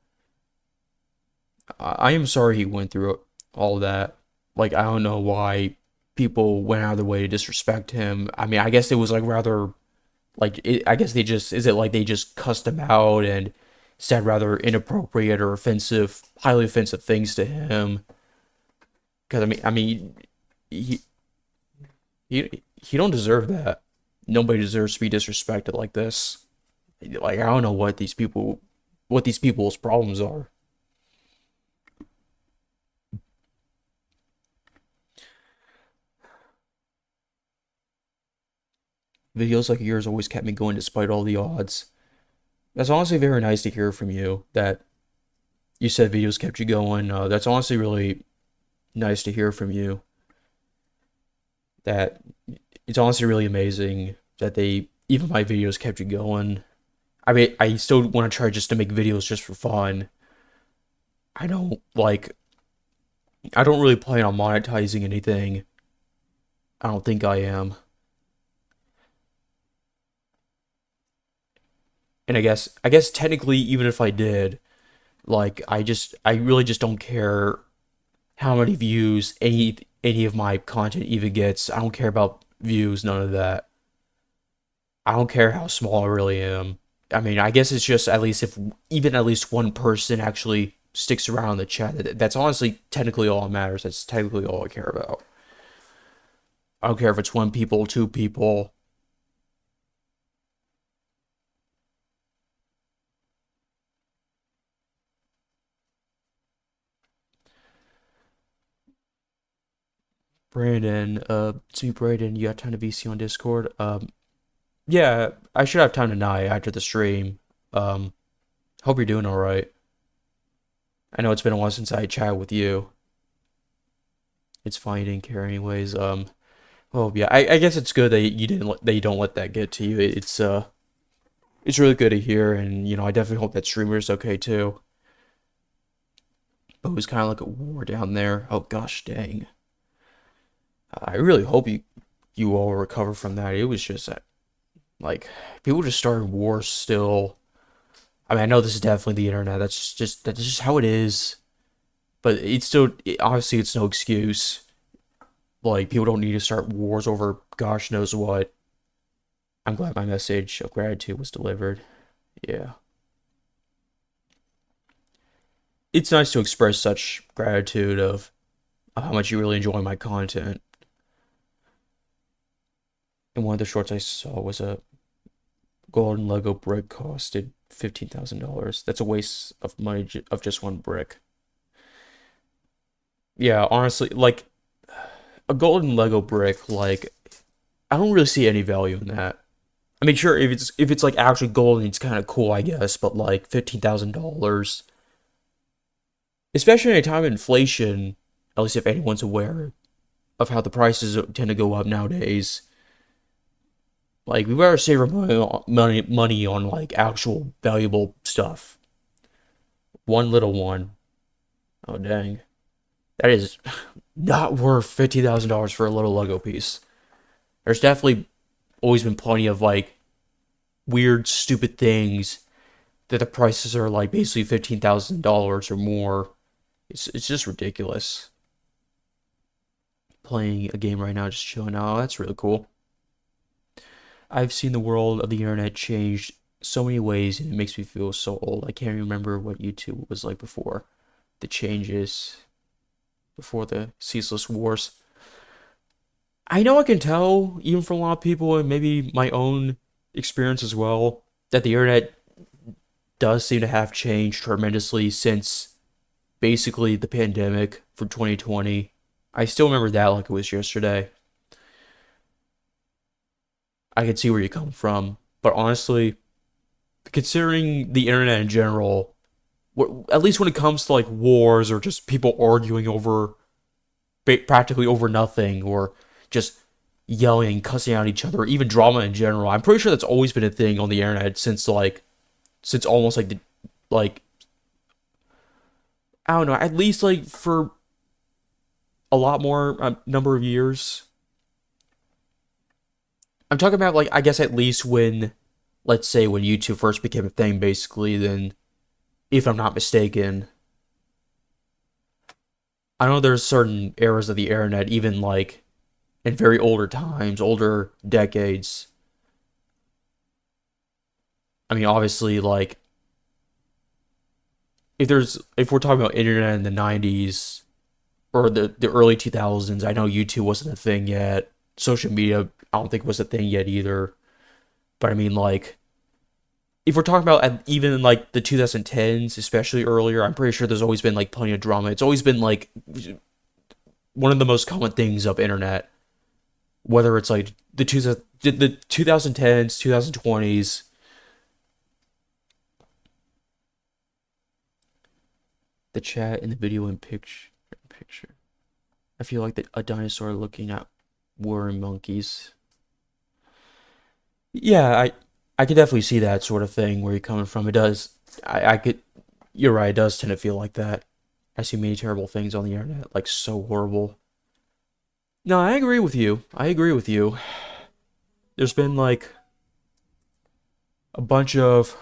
I am sorry he went through all that. Like, I don't know why people went out of their way to disrespect him. I mean, I guess it was like rather I guess they just is it like they just cussed him out and said rather inappropriate or offensive, highly offensive things to him. Because he he don't deserve that. Nobody deserves to be disrespected like this. Like I don't know what these people's problems are. Videos like yours always kept me going despite all the odds. That's honestly very nice to hear from you that you said videos kept you going. That's honestly really nice to hear from you. That it's honestly really amazing that they even my videos kept you going. I mean, I still want to try just to make videos just for fun. I don't like I don't really plan on monetizing anything. I don't think I am. And I guess technically even if I did, like I really just don't care how many views any of my content even gets. I don't care about views, none of that. I don't care how small I really am. I mean, I guess it's just at least if even at least one person actually sticks around in the chat. That's honestly technically all that matters. That's technically all I care about. I don't care if it's one people, two people. Brandon, it's me, Brandon. You got time to VC on Discord? Yeah, I should have time tonight after the stream. Um, hope you're doing all right. I know it's been a while since I chatted with you. It's fine, you didn't care anyways. Well, yeah, I guess it's good that that you don't let that get to you. It's really good to hear, and I definitely hope that streamer's okay too. But it was kind of like a war down there. Oh gosh, dang. I really hope you all recover from that. It was just that like people just started wars still. I mean, I know this is definitely the internet. That's just how it is. But it's still obviously it's no excuse. Like people don't need to start wars over gosh knows what. I'm glad my message of gratitude was delivered. Yeah. It's nice to express such gratitude of how much you really enjoy my content. And one of the shorts I saw was a golden Lego brick costed $15,000. That's a waste of money of just one brick. Yeah, honestly, like a golden Lego brick, like I don't really see any value in that. I mean, sure, if it's like actually golden, it's kind of cool, I guess. But like $15,000, especially in a time of inflation, at least if anyone's aware of how the prices tend to go up nowadays. Like we better save our money on like actual valuable stuff. One little one. Oh dang, that is not worth $50,000 for a little Lego piece. There's definitely always been plenty of like weird, stupid things that the prices are like basically $15,000 or more. It's just ridiculous. Playing a game right now, just chilling out. Oh, that's really cool. I've seen the world of the internet change so many ways, and it makes me feel so old. I can't remember what YouTube was like before the changes, before the ceaseless wars. I know I can tell, even from a lot of people, and maybe my own experience as well, that the internet does seem to have changed tremendously since basically the pandemic from 2020. I still remember that like it was yesterday. I can see where you come from, but honestly, considering the internet in general, at least when it comes to like wars or just people arguing over practically over nothing or just yelling and cussing out each other, or even drama in general, I'm pretty sure that's always been a thing on the internet since almost like the like I don't know, at least like for a lot more number of years. I'm talking about like I guess at least when let's say when YouTube first became a thing, basically, then if I'm not mistaken, I know there's certain eras of the internet, even like in very older times, older decades. I mean, obviously, like if we're talking about internet in the '90s or the early 2000s, I know YouTube wasn't a thing yet. Social media, I don't think was a thing yet either. But I mean, like if we're talking about even in like the 2010s, especially earlier, I'm pretty sure there's always been like plenty of drama. It's always been like one of the most common things of internet, whether it's like the 2010s, 2020s. The chat and the video and picture. I feel like a dinosaur looking at worm monkeys. Yeah, I could definitely see that sort of thing where you're coming from. It does. I could. You're right. It does tend to feel like that. I see many terrible things on the internet, like so horrible. No, I agree with you. I agree with you. There's been like a bunch of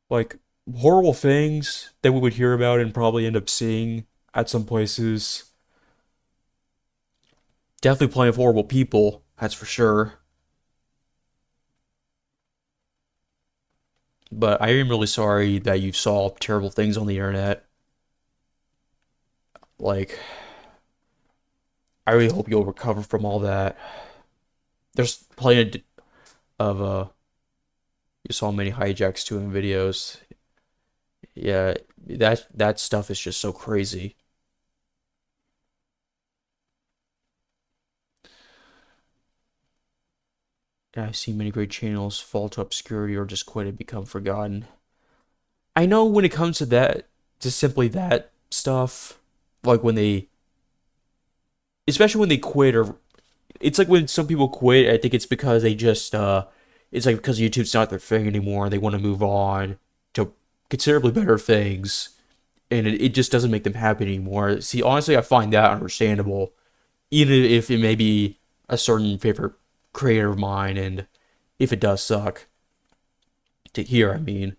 like horrible things that we would hear about and probably end up seeing at some places. Definitely plenty of horrible people, that's for sure. But I am really sorry that you saw terrible things on the internet. Like, I really hope you'll recover from all that. There's plenty of you saw many hijacks too in videos. Yeah, that stuff is just so crazy. And I've seen many great channels fall to obscurity or just quit and become forgotten. I know when it comes to that, to simply that stuff, like when they, especially when they quit, or it's like when some people quit, I think it's because they just, it's like because YouTube's not their thing anymore, and they want to move on to considerably better things, and it just doesn't make them happy anymore. See, honestly, I find that understandable, even if it may be a certain favorite creator of mine, and if it does suck to hear, I mean,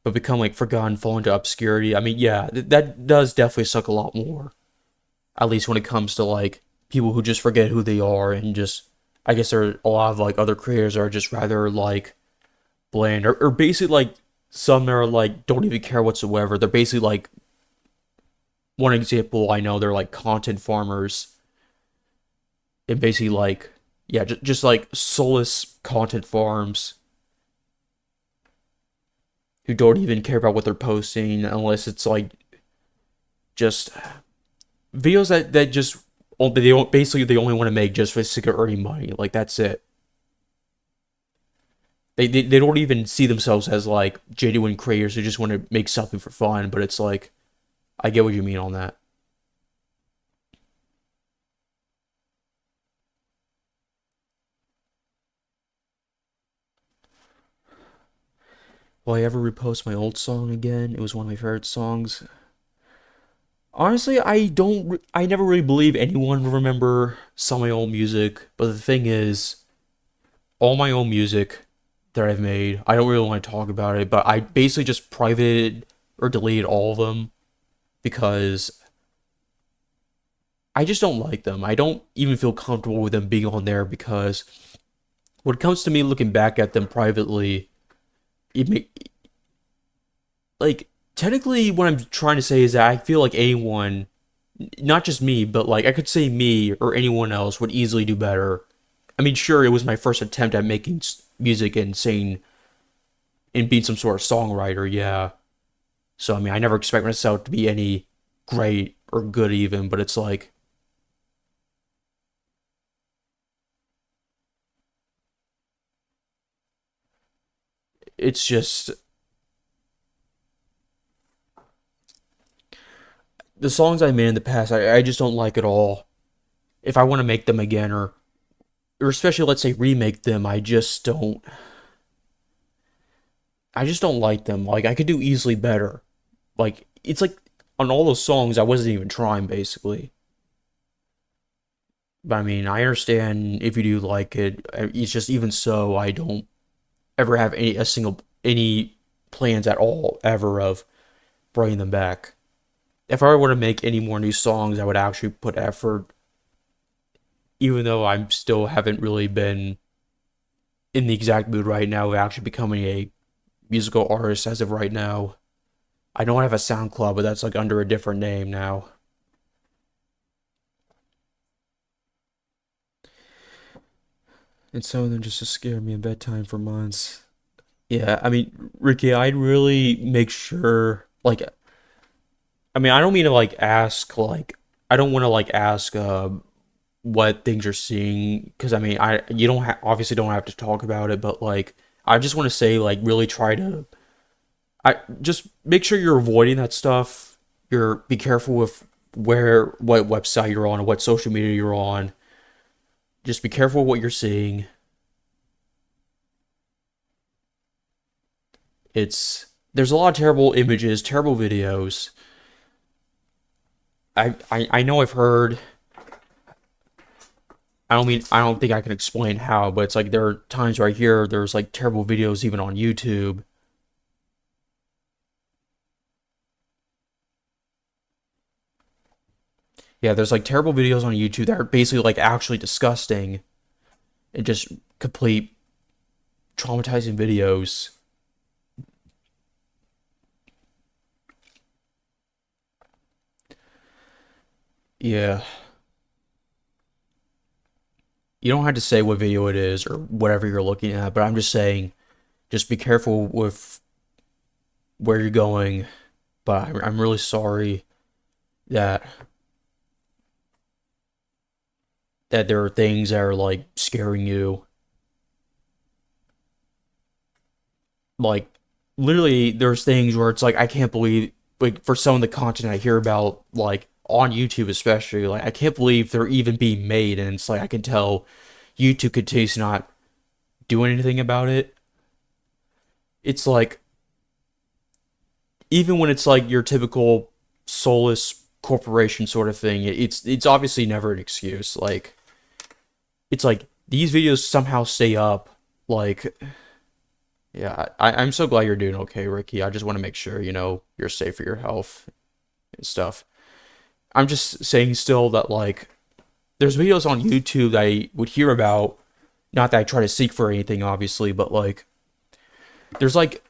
but become like forgotten, fall into obscurity. I mean, yeah, that does definitely suck a lot more. At least when it comes to like people who just forget who they are and just, I guess there are a lot of like other creators are just rather like bland or basically like some are like don't even care whatsoever. They're basically like one example I know they're like content farmers and basically like yeah just like soulless content farms who don't even care about what they're posting unless it's like just videos that just they don't basically they only want to make just for the sake of earning money. Like that's it. They don't even see themselves as like genuine creators who just want to make something for fun. But it's like I get what you mean on that. Will I ever repost my old song again? It was one of my favorite songs. Honestly, I don't. I never really believe anyone will remember some of my old music. But the thing is, all my old music that I've made, I don't really want to talk about it. But I basically just privated or deleted all of them because I just don't like them. I don't even feel comfortable with them being on there because when it comes to me looking back at them privately, it may, like technically what I'm trying to say is that I feel like anyone, not just me, but like I could say me or anyone else would easily do better. I mean, sure, it was my first attempt at making music and saying and being some sort of songwriter, yeah. So I mean, I never expect myself to be any great or good even, but it's like it's just the songs I made in the past. I just don't like at all. If I want to make them again, or especially let's say remake them, I just don't like them. Like I could do easily better. Like it's like on all those songs I wasn't even trying basically. But I mean, I understand if you do like it. It's just even so, I don't ever have any plans at all ever of bringing them back. If I were to make any more new songs, I would actually put effort, even though I'm still haven't really been in the exact mood right now of actually becoming a musical artist as of right now. I don't have a SoundCloud, but that's like under a different name now. And some of them just to scare me in bedtime for months. Yeah, I mean, Ricky, I'd really make sure, like, I mean, I don't mean to like ask, like, I don't want to like ask, what things you're seeing, because I mean, you don't obviously don't have to talk about it, but like, I just want to say, like, really try to, I just make sure you're avoiding that stuff. Be careful with what website you're on, or what social media you're on. Just be careful with what you're seeing. There's a lot of terrible images, terrible videos. I know I've heard. I don't think I can explain how, but it's like there are times where I hear there's like terrible videos even on YouTube. Yeah, there's like terrible videos on YouTube that are basically like actually disgusting and just complete traumatizing videos. Yeah, you don't have to say what video it is or whatever you're looking at, but I'm just saying, just be careful with where you're going. But I'm really sorry that there are things that are like scaring you. Like literally, there's things where it's like I can't believe, like, for some of the content I hear about, like on YouTube especially, like I can't believe they're even being made, and it's like I can tell YouTube continues to not do anything about it. It's like even when it's like your typical soulless corporation sort of thing, it's obviously never an excuse. Like it's like these videos somehow stay up. Like yeah, I'm so glad you're doing okay, Ricky. I just want to make sure you're safe for your health and stuff. I'm just saying still that like there's videos on YouTube that I would hear about. Not that I try to seek for anything, obviously, but like there's like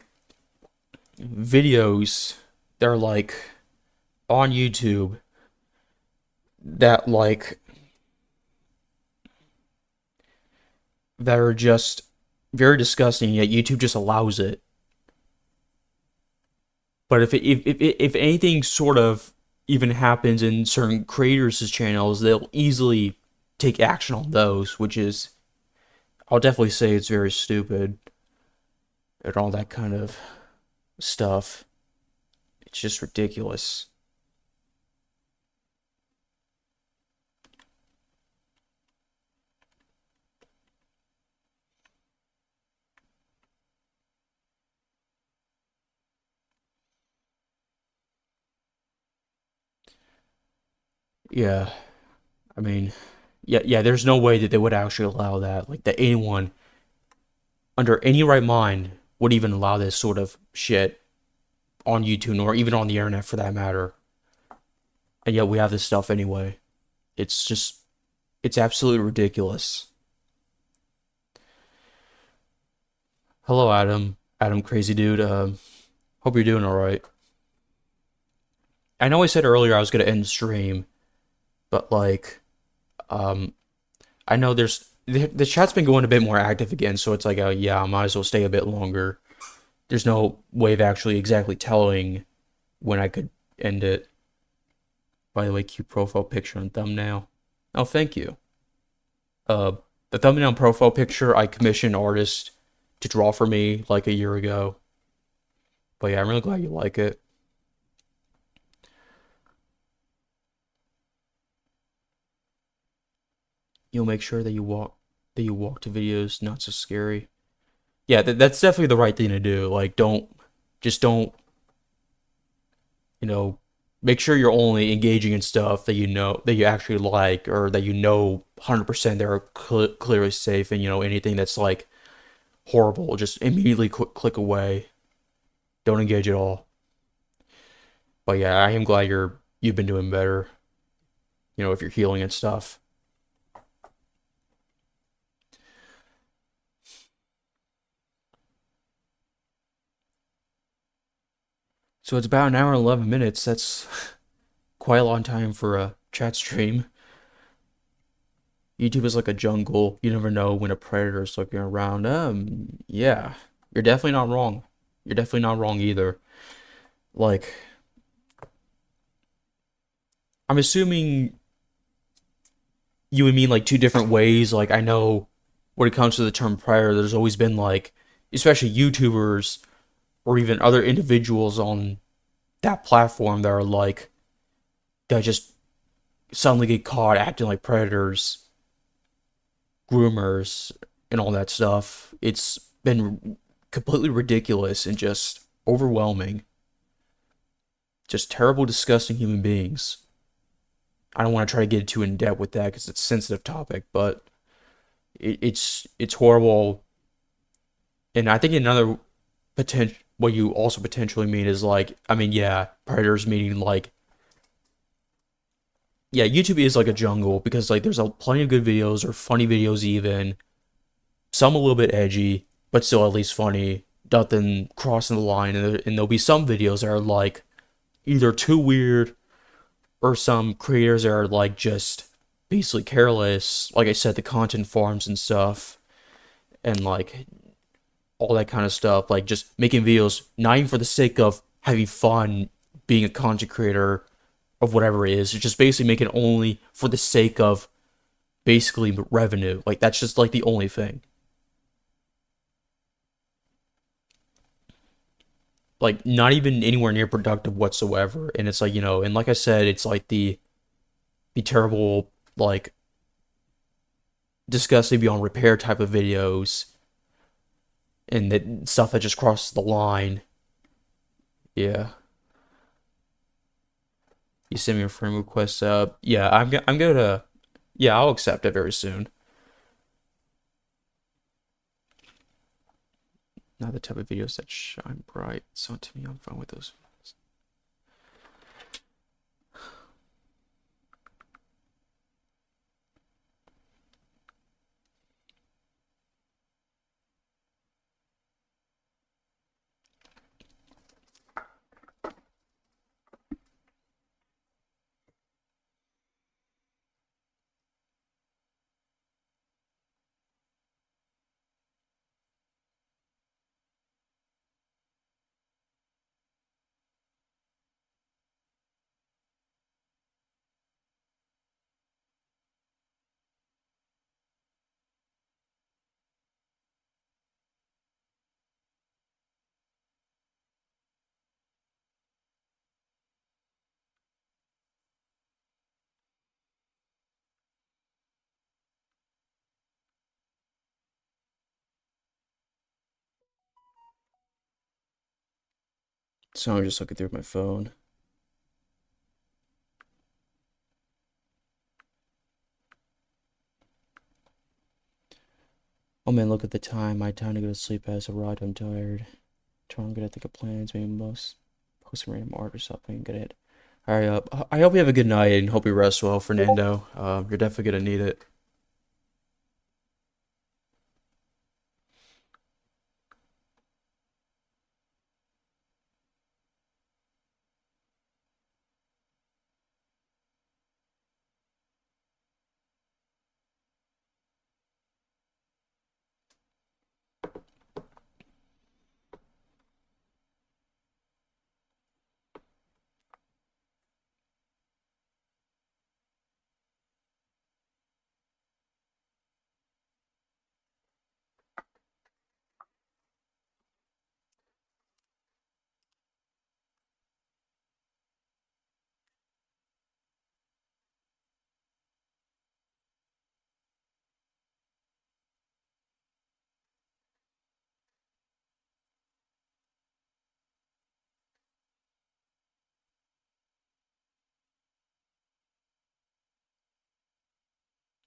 videos that are like on YouTube that like that are just very disgusting, yet YouTube just allows it. But if anything sort of even happens in certain creators' channels, they'll easily take action on those, which is I'll definitely say it's very stupid and all that kind of stuff. It's just ridiculous. Yeah, I mean, yeah. There's no way that they would actually allow that. Like that anyone under any right mind would even allow this sort of shit on YouTube or even on the internet for that matter. And yet we have this stuff anyway. It's just, it's absolutely ridiculous. Hello, Adam. Adam, crazy dude. Hope you're doing all right. I know I said earlier I was gonna end the stream, but like, um, I know the chat's been going a bit more active again, so it's like, yeah, I might as well stay a bit longer. There's no way of actually exactly telling when I could end it. By the way, cute profile picture and thumbnail. Oh, thank you. Uh, the thumbnail and profile picture I commissioned an artist to draw for me like a year ago. But yeah, I'm really glad you like it. You'll make sure that you walk to videos not so scary. Yeah, that's definitely the right thing to do. Like, don't, you know, make sure you're only engaging in stuff that you know that you actually like or that you know 100% they're clearly safe, and anything that's like horrible, just immediately click away. Don't engage at all. But yeah, I am glad you've been doing better. If you're healing and stuff. So it's about an hour and 11 minutes. That's quite a long time for a chat stream. YouTube is like a jungle. You never know when a predator's looking around. Yeah, you're definitely not wrong. You're definitely not wrong either. Like, I'm assuming you would mean like two different ways. Like, I know when it comes to the term predator, there's always been like, especially YouTubers or even other individuals on that platform that are like, that just suddenly get caught acting like predators, groomers, and all that stuff. It's been completely ridiculous and just overwhelming. Just terrible, disgusting human beings. I don't want to try to get too in depth with that because it's a sensitive topic, but it's horrible. And I think another potential, what you also potentially mean is like, I mean, yeah, predators meaning like, yeah, YouTube is like a jungle because like there's plenty of good videos or funny videos even, some a little bit edgy, but still at least funny. Nothing crossing the line, and there'll be some videos that are like either too weird or some creators that are like just basically careless. Like I said, the content farms and stuff, and like all that kind of stuff. Like just making videos not even for the sake of having fun, being a content creator of whatever it is. It's just basically making only for the sake of basically revenue. Like that's just like the only thing. Like not even anywhere near productive whatsoever. And it's like, and like I said, it's like the terrible, like disgusting beyond repair type of videos and that stuff that just crosses the line. Yeah. You send me a friend request. Yeah, I'm gonna, yeah, I'll accept it very soon. Not the type of videos that shine bright. So to me, I'm fine with those. So I'm just looking through my phone. Oh man, look at the time. My time to go to sleep has arrived. I'm tired. Tomorrow I'm gonna think of plans. Maybe post some random art or something. Get it. All right. I hope you have a good night and hope you rest well, Fernando. You're definitely gonna need it.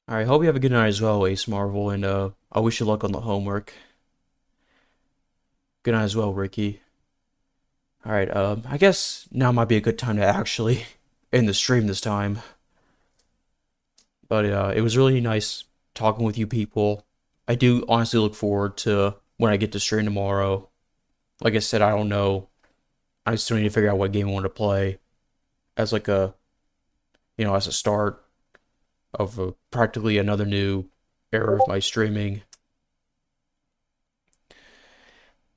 All right, hope you have a good night as well, Ace Marvel, and I wish you luck on the homework. Good night as well, Ricky. All right, I guess now might be a good time to actually end the stream this time. But it was really nice talking with you people. I do honestly look forward to when I get to stream tomorrow. Like I said, I don't know. I still need to figure out what game I want to play as like a, as a start of practically another new era of my streaming.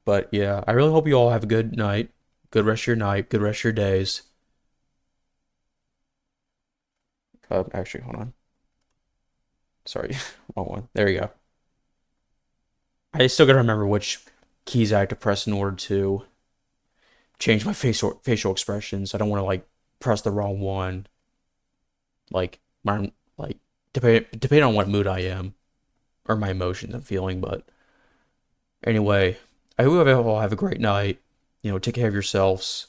But yeah, I really hope you all have a good night, good rest of your night, good rest of your days. Actually, hold on. Sorry, wrong one. There you go. I still gotta remember which keys I have to press in order to change my facial expressions. I don't want to like press the wrong one. Like my like depending on what mood I am or my emotions I'm feeling. But anyway, I hope you all have a great night. Take care of yourselves.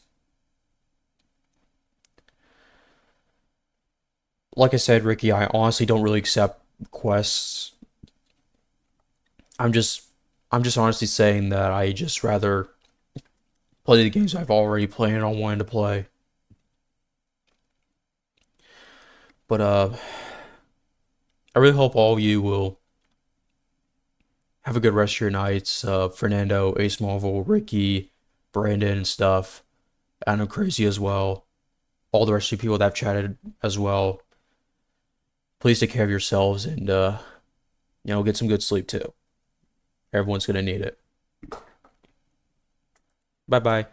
Like I said, Ricky, I honestly don't really accept quests. I'm just I'm just honestly saying that I just rather play the games I've already played and I wanted to play. But I really hope all of you will have a good rest of your nights. Fernando, Ace Marvel, Ricky, Brandon, and stuff. I know Crazy as well. All the rest of you people that I've chatted as well. Please take care of yourselves and get some good sleep too. Everyone's gonna need it. Bye bye.